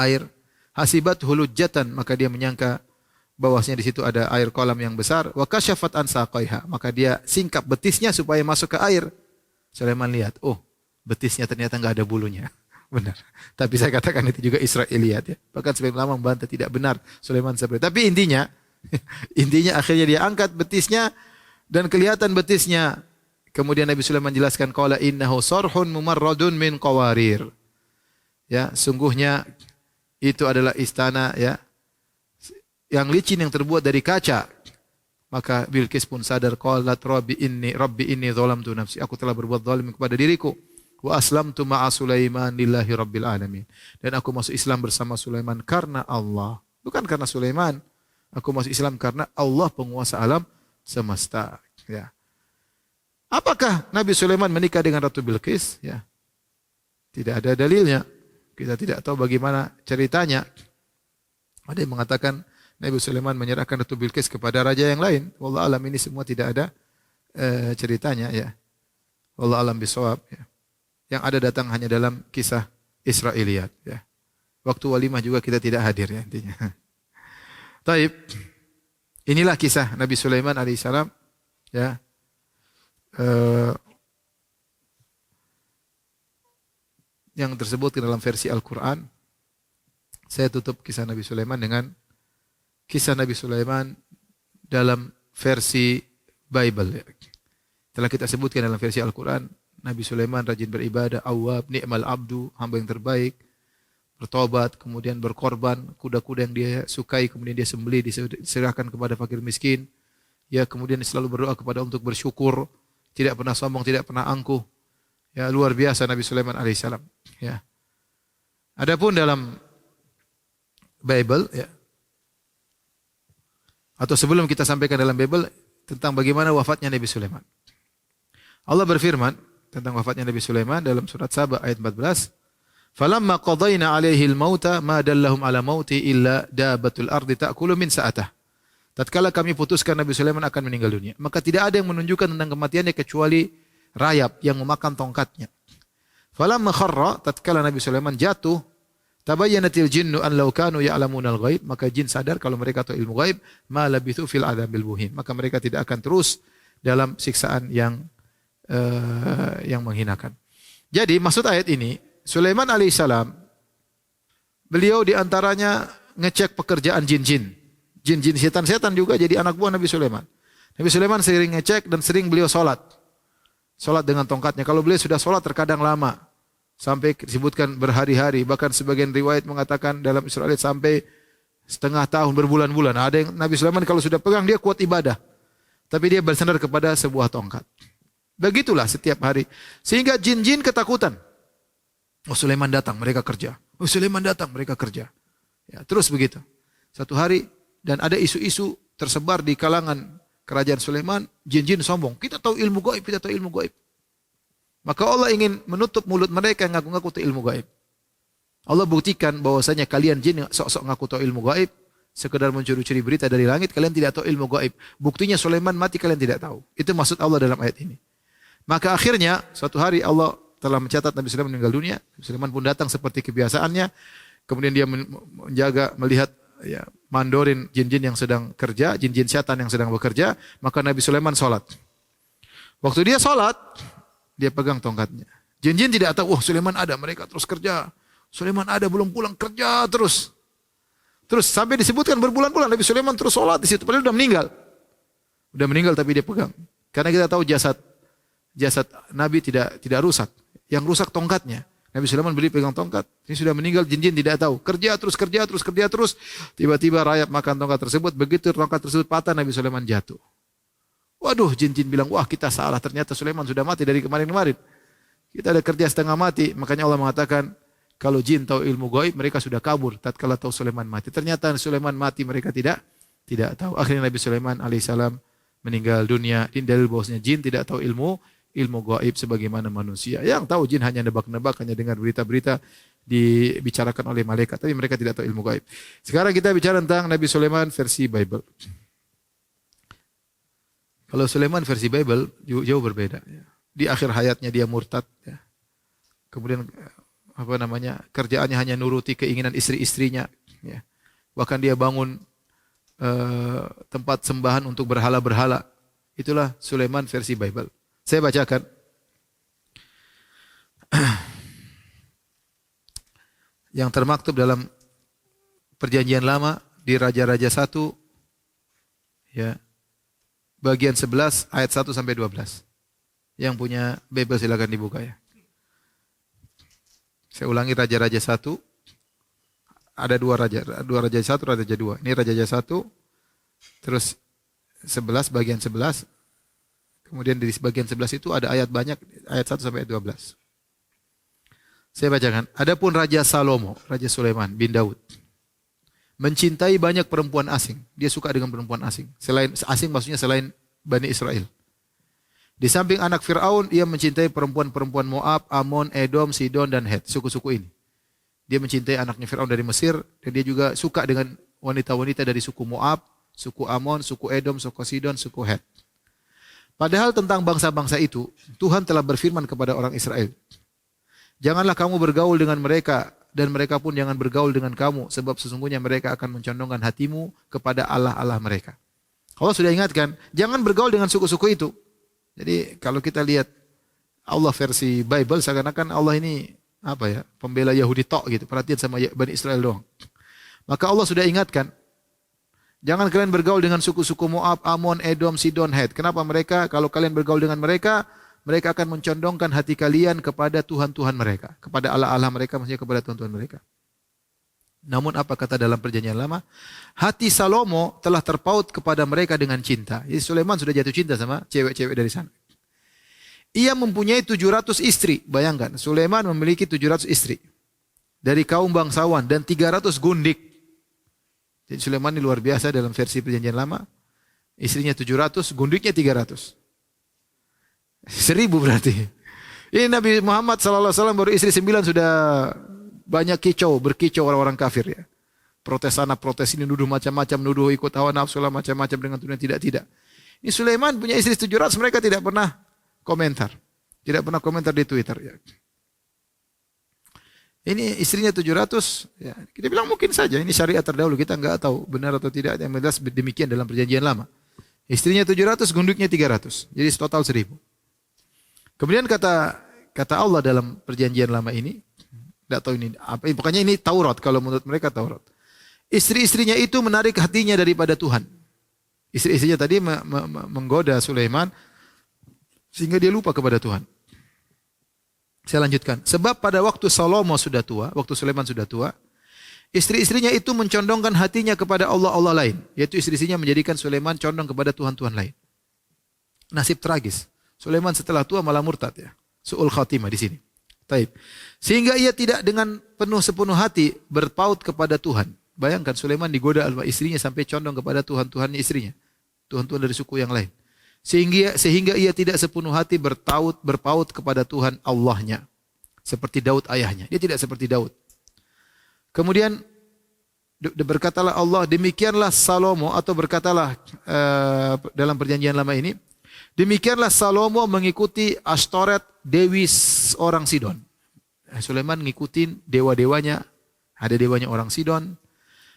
air. Hasibat hulujatan, maka dia menyangka bahwasanya di situ ada air kolam yang besar. Wa kasyafat an saqaiha, maka dia singkap betisnya supaya masuk ke air. Sulaiman lihat, oh, betisnya ternyata enggak ada bulunya. Benar. Tapi saya katakan itu juga Israiliyat ya. Bahkan sebagian ulama membantah tidak benar Sulaiman seperti itu. Tapi intinya akhirnya dia angkat betisnya dan kelihatan betisnya. Kemudian Nabi Sulaiman jelaskan, qala innahu sarhun mumarradun min qawarir. Ya, sungguhnya itu adalah istana ya yang licin yang terbuat dari kaca. Maka Bilqis pun sadar, qalat rabbi inni zalamtu nafsi. Aku telah berbuat zalim kepada diriku. Wa aslamtu ma'a Sulaiman lillahi rabbil alamin. Dan aku masuk Islam bersama Sulaiman karena Allah. Bukan karena Sulaiman. Aku masuk Islam karena Allah penguasa alam semesta. Ya. Apakah Nabi Sulaiman menikah dengan Ratu Bilqis? Ya. Tidak ada dalilnya. Kita tidak tahu bagaimana ceritanya. Ada yang mengatakan Nabi Sulaiman menyerahkan Ratu Bilqis kepada raja yang lain. Wallahu alam, ini semua tidak ada ceritanya ya. Wallahu alam bisawab ya. Yang ada datang hanya dalam kisah Israiliyat ya. Waktu walimah juga kita tidak hadir ya intinya. Taib. Inilah kisah Nabi Sulaiman alaihissalam ya. Yang tersebut dalam versi Al-Quran. Saya tutup kisah Nabi Sulaiman dengan kisah Nabi Sulaiman dalam versi Bible. Telah kita sebutkan dalam versi Al-Quran, Nabi Sulaiman rajin beribadah, awwab, ni'mal abdu, hamba yang terbaik, bertobat, kemudian berkorban, kuda-kuda yang dia sukai, kemudian dia sembelih, diserahkan kepada fakir miskin. Ya, kemudian selalu berdoa kepada untuk bersyukur, tidak pernah sombong, tidak pernah angkuh. Ya, luar biasa Nabi Sulaiman alaihissalam. Ya. Adapun dalam Bible, ya, Atau sebelum kita sampaikan dalam Bible tentang bagaimana wafatnya Nabi Sulaiman. Allah berfirman tentang wafatnya Nabi Sulaiman dalam surat Saba ayat 14. Falamma qadayna alaihi al-mauta ma dallahum ala mauti illa dabatul ardi ta'kulu min sa'atah. Tatkala kami putuskan Nabi Sulaiman akan meninggal dunia, maka tidak ada yang menunjukkan tentang kematiannya kecuali rayap yang memakan tongkatnya. Falamma kharra, tatkala Nabi Sulaiman jatuh, tabayyanatil jinnu an law kanu ya'lamunal ghaib, maka jin sadar kalau mereka tahu ilmu gaib, ma labithu fil adzabil muhin, maka mereka tidak akan terus dalam siksaan yang menghinakan. Jadi maksud ayat ini, Sulaiman alaihissalam, beliau diantaranya ngecek pekerjaan jin-jin. Jin-jin setan-setan juga jadi anak buah Nabi Sulaiman. Nabi Sulaiman sering ngecek dan sering beliau sholat. Sholat dengan tongkatnya. Kalau beliau sudah sholat terkadang lama. Sampai disebutkan berhari-hari. Bahkan sebagian riwayat mengatakan dalam Israel sampai setengah tahun, berbulan-bulan. Ada yang Nabi Sulaiman kalau sudah pegang dia kuat ibadah. Tapi dia bersandar kepada sebuah tongkat. Begitulah setiap hari. Sehingga jin-jin ketakutan. Oh Sulaiman datang, mereka kerja. Oh Sulaiman datang, mereka kerja. Ya, terus begitu. Satu hari dan ada isu-isu tersebar di kalangan kerajaan Sulaiman, jin-jin sombong. Kita tahu ilmu gaib, kita tahu ilmu gaib. Maka Allah ingin menutup mulut mereka yang ngaku-ngaku tahu ilmu gaib. Allah buktikan bahwasanya kalian jin yang sok-sok ngaku tahu ilmu gaib, sekedar mencuri-curi berita dari langit, kalian tidak tahu ilmu gaib. Buktinya Sulaiman mati, kalian tidak tahu. Itu maksud Allah dalam ayat ini. Maka akhirnya suatu hari Allah telah mencatat Nabi Sulaiman meninggal dunia. Nabi Sulaiman pun datang seperti kebiasaannya. Kemudian dia menjaga, melihat ya, mandorin jin-jin yang sedang kerja, jin-jin setan yang sedang bekerja. Maka Nabi Sulaiman sholat. Waktu dia sholat, dia pegang tongkatnya. Jin-jin tidak tahu, Sulaiman ada, mereka terus kerja. Sulaiman ada, belum pulang, kerja terus. Terus sampai disebutkan berbulan-bulan Nabi Sulaiman terus sholat di situ. Padahal sudah meninggal. Sudah meninggal tapi dia pegang. Karena kita tahu jasad Nabi tidak rusak. Yang rusak tongkatnya. Nabi Sulaiman beli pegang tongkat. Ini sudah meninggal, jin-jin tidak tahu. Kerja terus. Tiba-tiba rayap makan tongkat tersebut. Begitu tongkat tersebut patah, Nabi Sulaiman jatuh. Waduh, jin-jin bilang, wah kita salah. Ternyata Sulaiman sudah mati dari kemarin-kemarin. Kita ada kerja setengah mati. Makanya Allah mengatakan, kalau jin tahu ilmu gaib, mereka sudah kabur. Tatkala tahu Sulaiman mati. Ternyata Sulaiman mati, mereka tidak tahu. Akhirnya Nabi Sulaiman alaihissalam meninggal dunia. Ini dalil bahwasanya jin tidak tahu ilmu gaib sebagaimana manusia. Yang tahu jin hanya nebak-nebak, hanya dengar berita-berita dibicarakan oleh malaikat, tapi mereka tidak tahu ilmu gaib. Sekarang kita bicara tentang Nabi Sulaiman versi Bible. Kalau Sulaiman versi Bible jauh berbeda. Di akhir hayatnya dia murtad. Kemudian kerjaannya hanya nuruti keinginan istri-istrinya. Bahkan dia bangun tempat sembahan untuk berhala-berhala. Itulah Sulaiman versi Bible. Saya bacakan. Yang termaktub dalam Perjanjian Lama di Raja-Raja 1 ya. Bagian 11 ayat 1 sampai 12. Yang punya Bible silakan dibuka ya. Saya ulangi Raja-Raja 1. Ada dua raja 1, Raja 2. Ini Raja-Raja 1 terus 11 bagian 11. Kemudian di bagian 11 itu ada ayat banyak, ayat 1 sampai ayat 12. Saya bacakan. Adapun Raja Salomo, Raja Sulaiman bin Daud, mencintai banyak perempuan asing. Dia suka dengan perempuan asing. Selain asing maksudnya selain Bani Israel. Di samping anak Fir'aun, ia mencintai perempuan-perempuan Moab, Amon, Edom, Sidon, dan Het. Suku-suku ini. Dia mencintai anaknya Fir'aun dari Mesir. Dan dia juga suka dengan wanita-wanita dari suku Moab, suku Amon, suku Edom, suku Sidon, suku Het. Padahal tentang bangsa-bangsa itu, Tuhan telah berfirman kepada orang Israel. Janganlah kamu bergaul dengan mereka, dan mereka pun jangan bergaul dengan kamu, sebab sesungguhnya mereka akan mencondongkan hatimu kepada Allah-Allah mereka. Allah sudah ingatkan, jangan bergaul dengan suku-suku itu. Jadi kalau kita lihat Allah versi Bible, seakan-akan Allah ini pembela Yahudi tok gitu, perhatian sama Bani Israel doang. Maka Allah sudah ingatkan, jangan kalian bergaul dengan suku-suku Moab, Amon, Edom, Sidon, Het. Kenapa mereka? Kalau kalian bergaul dengan mereka, mereka akan mencondongkan hati kalian kepada Tuhan-Tuhan mereka. Kepada Allah-Allah mereka, maksudnya kepada Tuhan-Tuhan mereka. Namun apa kata dalam Perjanjian Lama? Hati Salomo telah terpaut kepada mereka dengan cinta. Jadi Sulaiman sudah jatuh cinta sama cewek-cewek dari sana. Ia mempunyai 700 istri. Bayangkan, Sulaiman memiliki 700 istri. Dari kaum bangsawan dan 300 gundik. Jadi Sulaiman ini luar biasa dalam versi Perjanjian Lama. Istrinya 700, gundiknya 300. 1000 berarti. Ini Nabi Muhammad SAW baru istri 9 sudah banyak berkicau orang-orang kafir ya. Protes sana, protes ini, nuduh macam-macam, nuduh ikut hawa nafsu lah macam-macam dengan tuduhan tidak. Ini Sulaiman punya istri 700, mereka tidak pernah komentar. Tidak pernah komentar di Twitter ya. Ini istrinya 700, ya. Kita bilang mungkin saja ini syariat terdahulu, kita enggak tahu benar atau tidak. Yang jelas demikian dalam perjanjian lama. Istrinya 700, gunduknya 300. Jadi total 1000. Kemudian kata Allah dalam perjanjian lama ini, enggak tahu ini apa, pokoknya ini Taurat kalau menurut mereka Taurat. Istri-istrinya itu menarik hatinya daripada Tuhan. Istri-istrinya tadi menggoda Sulaiman sehingga dia lupa kepada Tuhan. Saya lanjutkan. Sebab pada waktu Salomo sudah tua, waktu Sulaiman sudah tua, istri-istrinya itu mencondongkan hatinya kepada Allah-Allah lain. Yaitu istri-istrinya menjadikan Sulaiman condong kepada Tuhan-Tuhan lain. Nasib tragis. Sulaiman setelah tua malah murtad ya. Su'ul khatimah di sini. Taib. Sehingga ia tidak dengan sepenuh hati berpaut kepada Tuhan. Bayangkan Sulaiman digoda oleh istrinya sampai condong kepada Tuhan-Tuhannya istrinya. Tuhan-Tuhan dari suku yang lain. Sehingga ia tidak sepenuh hati berpaut kepada Tuhan Allahnya. Seperti Daud ayahnya. Dia tidak seperti Daud. Kemudian berkatalah Allah, demikianlah Salomo, atau berkatalah dalam perjanjian lama ini, demikianlah Salomo mengikuti Ashtoret, dewi orang Sidon. Sulaiman ngikutin dewa-dewanya, ada dewanya orang Sidon,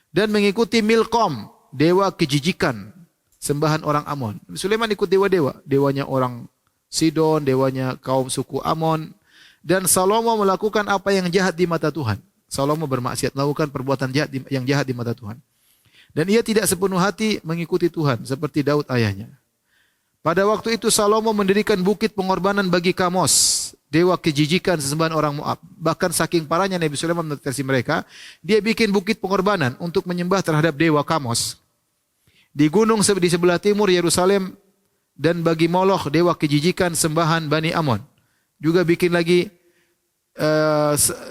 dan mengikuti Milkom, dewa kejijikan, sembahan orang Amon. Sulaiman ikut dewa-dewa, dewanya orang Sidon, dewanya kaum suku Amon, dan Salomo melakukan apa yang jahat di mata Tuhan. Salomo bermaksiat, melakukan perbuatan yang jahat di mata Tuhan. Dan ia tidak sepenuh hati mengikuti Tuhan seperti Daud ayahnya. Pada waktu itu Salomo mendirikan bukit pengorbanan bagi Kamos, dewa kejijikan sesembahan orang Moab. Bahkan saking parahnya Nabi Sulaiman menurut versi mereka, dia bikin bukit pengorbanan untuk menyembah terhadap dewa Kamos di gunung di sebelah timur Yerusalem, dan bagi Moloch, dewa kejijikan sembahan Bani Amon. Juga bikin lagi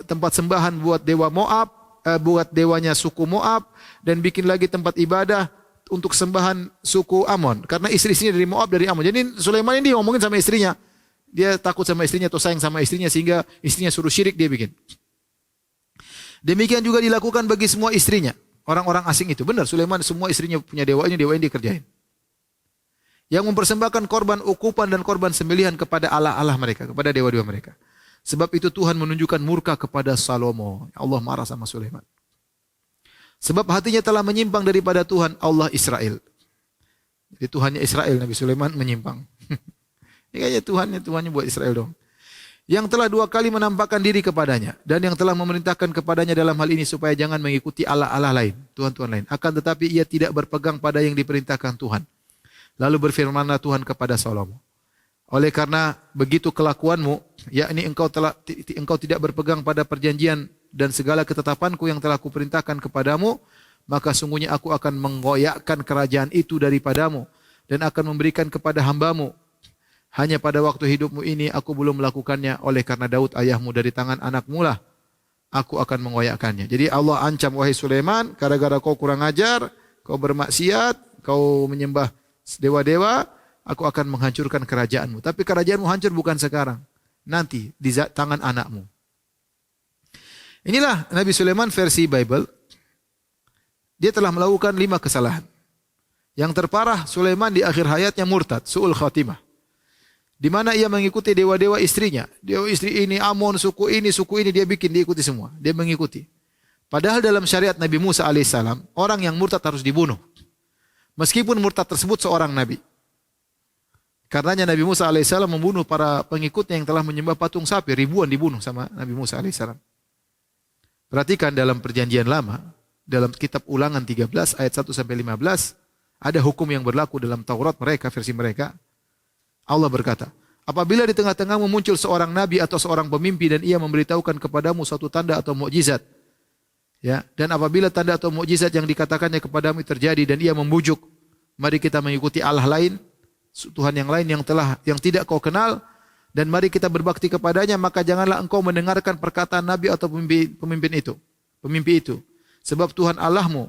tempat sembahan buat dewa Moab, buat dewanya suku Moab, dan bikin lagi tempat ibadah untuk sembahan suku Amon. Karena istri-istrinya dari Moab, dari Amon. Jadi Sulaiman ini ngomongin sama istrinya. Dia takut sama istrinya atau sayang sama istrinya sehingga istrinya suruh syirik dia bikin. Demikian juga dilakukan bagi semua istrinya. Orang-orang asing itu. Benar, Sulaiman semua istrinya punya dewa ini dikerjain. Yang mempersembahkan korban ukupan dan korban sembelihan kepada Allah-Allah mereka, kepada dewa-dewa mereka. Sebab itu Tuhan menunjukkan murka kepada Salomo. Allah marah sama Sulaiman. Sebab hatinya telah menyimpang daripada Tuhan Allah Israel. Jadi Tuhannya Israel, Nabi Sulaiman menyimpang. Ini kayaknya Tuhannya buat Israel dong. Yang telah 2 kali menampakkan diri kepadanya, dan yang telah memerintahkan kepadanya dalam hal ini supaya jangan mengikuti Allah-Allah lain, Tuhan-Tuhan lain. Akan tetapi ia tidak berpegang pada yang diperintahkan Tuhan. Lalu berfirmanlah Tuhan kepada Salomo, oleh karena begitu kelakuanmu, yakni engkau tidak berpegang pada perjanjian dan segala ketetapanku yang telah kuperintahkan kepadamu, maka sungguhnya aku akan menggoyakkan kerajaan itu daripadamu dan akan memberikan kepada hambamu. Hanya pada waktu hidupmu ini aku belum melakukannya, oleh karena Daud ayahmu dari tangan anakmu lah aku akan mengoyakkannya. Jadi Allah ancam, wahai Sulaiman, gara-gara kau kurang ajar, kau bermaksiat, kau menyembah dewa-dewa, aku akan menghancurkan kerajaanmu. Tapi kerajaanmu hancur bukan sekarang, nanti di tangan anakmu. Inilah Nabi Sulaiman versi Bible. Dia telah melakukan 5 kesalahan. Yang terparah, Sulaiman di akhir hayatnya murtad, su'ul khatimah. Di mana ia mengikuti dewa-dewa istrinya. Dewa istri ini, Amon, suku ini, dia ikuti semua. Dia mengikuti. Padahal dalam syariat Nabi Musa alaihissalam, orang yang murtad harus dibunuh. Meskipun murtad tersebut seorang nabi. Karenanya Nabi Musa alaihissalam membunuh para pengikutnya yang telah menyembah patung sapi. Ribuan dibunuh sama Nabi Musa alaihissalam. Perhatikan dalam perjanjian lama, dalam kitab Ulangan 13 ayat 1-15, ada hukum yang berlaku dalam Taurat mereka, versi mereka. Allah berkata, apabila di tengah-tengahmu muncul seorang nabi atau seorang pemimpi dan ia memberitahukan kepadamu suatu tanda atau mukjizat, ya, dan apabila tanda atau mukjizat yang dikatakannya kepadamu terjadi dan ia membujuk, mari kita mengikuti Allah lain, Tuhan yang lain yang tidak kau kenal, dan mari kita berbakti kepadanya, maka janganlah engkau mendengarkan perkataan nabi atau pemimpi itu. Sebab Tuhan Allahmu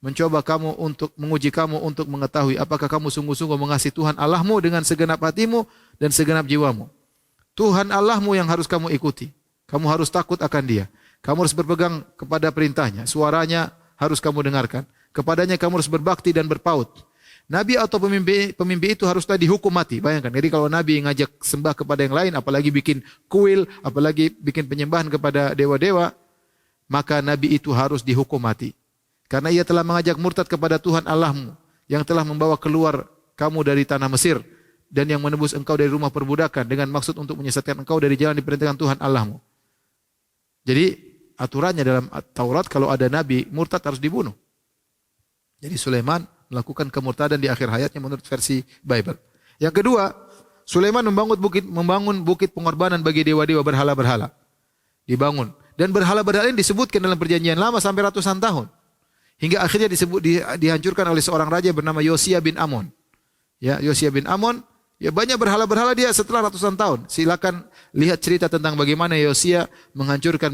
mencoba kamu untuk menguji kamu untuk mengetahui apakah kamu sungguh-sungguh mengasihi Tuhan Allahmu dengan segenap hatimu dan segenap jiwamu. Tuhan Allahmu yang harus kamu ikuti. Kamu harus takut akan Dia. Kamu harus berpegang kepada perintahnya. Suaranya harus kamu dengarkan. Kepadanya kamu harus berbakti dan berpaut. Nabi atau pemimpi itu haruslah dihukum mati. Bayangkan, jadi kalau Nabi ngajak sembah kepada yang lain, apalagi bikin kuil, apalagi bikin penyembahan kepada dewa-dewa, maka Nabi itu harus dihukum mati. Karena ia telah mengajak murtad kepada Tuhan Allahmu yang telah membawa keluar kamu dari tanah Mesir dan yang menebus engkau dari rumah perbudakan dengan maksud untuk menyesatkan engkau dari jalan diperintahkan Tuhan Allahmu. Jadi aturannya dalam Taurat kalau ada nabi murtad harus dibunuh. Jadi Sulaiman melakukan kemurtadan di akhir hayatnya menurut versi Bible. Yang kedua, Sulaiman membangun bukit pengorbanan bagi dewa-dewa berhala-berhala. Dibangun. Dan berhala-berhala ini disebutkan dalam perjanjian lama sampai ratusan tahun. Hingga akhirnya dihancurkan oleh seorang raja bernama Yosia bin Amon. Ya, Yosia bin Amon, ya banyak berhala-berhala dia setelah ratusan tahun. Silakan lihat cerita tentang bagaimana Yosia menghancurkan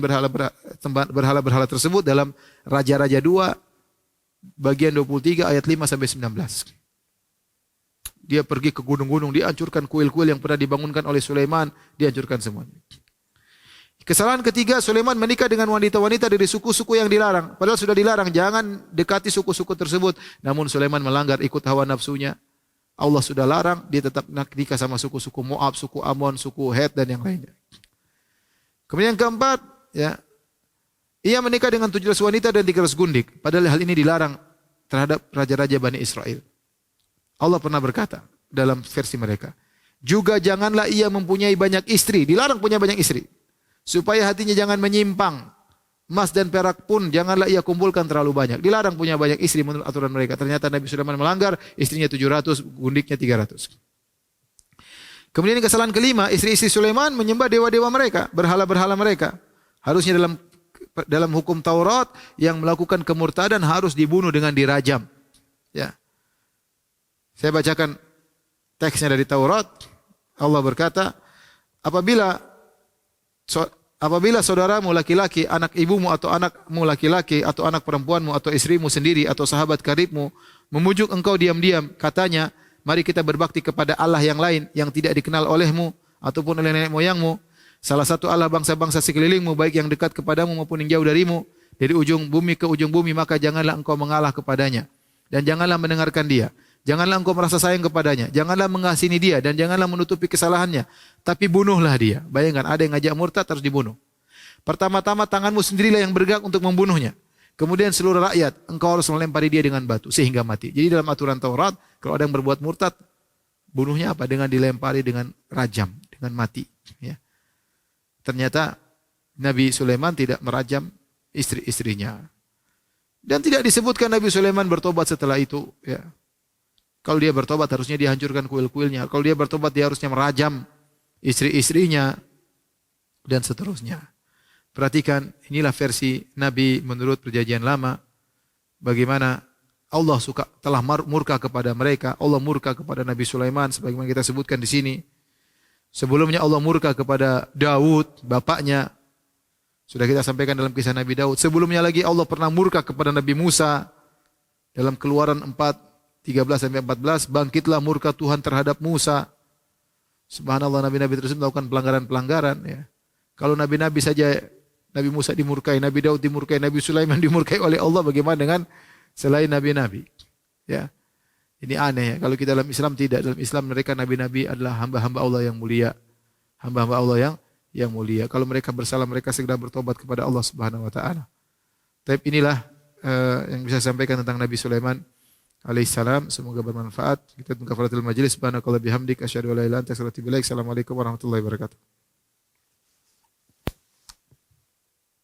berhala-berhala tersebut dalam Raja-Raja 2 bagian 23 ayat 5 sampai 19. Dia pergi ke gunung-gunung, dihancurkan kuil-kuil yang pernah dibangunkan oleh Sulaiman, dihancurkan semuanya. Kesalahan ketiga, Sulaiman menikah dengan wanita-wanita dari suku-suku yang dilarang. Padahal sudah dilarang, jangan dekati suku-suku tersebut. Namun Sulaiman melanggar, ikut hawa nafsunya. Allah sudah larang, dia tetap nikah sama suku-suku Moab, suku Amon, suku Het dan yang lainnya. Kemudian yang keempat, ya, ia menikah dengan 17 wanita dan 300 gundik. Padahal hal ini dilarang terhadap raja-raja Bani Israel. Allah pernah berkata dalam versi mereka, juga janganlah ia mempunyai banyak istri. Dilarang punya banyak istri. Supaya hatinya jangan menyimpang. Emas dan perak pun janganlah ia kumpulkan terlalu banyak. Dilarang punya banyak istri menurut aturan mereka. Ternyata Nabi Sulaiman melanggar, istrinya 700, gundiknya 300. Kemudian kesalahan kelima, istri-istri Sulaiman menyembah dewa-dewa mereka, berhala-berhala mereka. Harusnya dalam hukum Taurat yang melakukan kemurtadan harus dibunuh dengan dirajam. Ya. Saya bacakan teksnya dari Taurat. Allah berkata, apabila saudaramu laki-laki, anak ibumu atau anakmu laki-laki atau anak perempuanmu atau istrimu sendiri atau sahabat karibmu memujuk engkau diam-diam, katanya, mari kita berbakti kepada Allah yang lain yang tidak dikenal olehmu ataupun oleh nenek moyangmu, salah satu Allah bangsa-bangsa sekelilingmu, baik yang dekat kepadamu maupun yang jauh darimu, dari ujung bumi ke ujung bumi, maka janganlah engkau mengalah kepadanya dan janganlah mendengarkan dia. Janganlah engkau merasa sayang kepadanya, janganlah mengasihani dia dan janganlah menutupi kesalahannya, tapi bunuhlah dia. Bayangkan ada yang ngajak murtad harus dibunuh. Pertama-tama tanganmu sendirilah yang bergerak untuk membunuhnya. Kemudian seluruh rakyat engkau harus melempari dia dengan batu sehingga mati. Jadi dalam aturan Taurat kalau ada yang berbuat murtad, bunuhnya apa? Dengan dilempari dengan rajam, dengan mati. Ya. Ternyata Nabi Sulaiman tidak merajam istri-istrinya. Dan tidak disebutkan Nabi Sulaiman bertobat setelah itu. Ya. Kalau dia bertobat harusnya dihancurkan kuil-kuilnya. Kalau dia bertobat dia harusnya merajam istri-istrinya dan seterusnya. Perhatikan, inilah versi Nabi menurut perjanjian lama. Bagaimana Allah telah murka kepada mereka. Allah murka kepada Nabi Sulaiman sebagaimana kita sebutkan di sini. Sebelumnya Allah murka kepada Daud, bapaknya. Sudah kita sampaikan dalam kisah Nabi Daud. Sebelumnya lagi Allah pernah murka kepada Nabi Musa. Dalam Keluaran 4:13-14, bangkitlah murka Tuhan terhadap Musa. Subhanallah, nabi-nabi tersebut melakukan pelanggaran-pelanggaran. Ya. Kalau nabi-nabi saja, Nabi Musa dimurkai, Nabi Daud dimurkai, Nabi Sulaiman dimurkai oleh Allah, bagaimana dengan selain nabi-nabi? Ya. Ini aneh ya. Kalau kita dalam Islam tidak. Dalam Islam mereka nabi-nabi adalah hamba-hamba Allah yang mulia. Hamba-hamba Allah yang mulia. Kalau mereka bersalah, mereka segera bertobat kepada Allah Subhanahu wa taala. Tapi inilah yang bisa saya sampaikan tentang Nabi Sulaiman alaihissalam. Semoga bermanfaat. Kita tunggu kafaratul majelis. Subhanakallah bihamdik asyhadu an la ilaha illa anta astaghfiruka wa atubu ilaik. Assalamualaikum warahmatullahi wabarakatuh.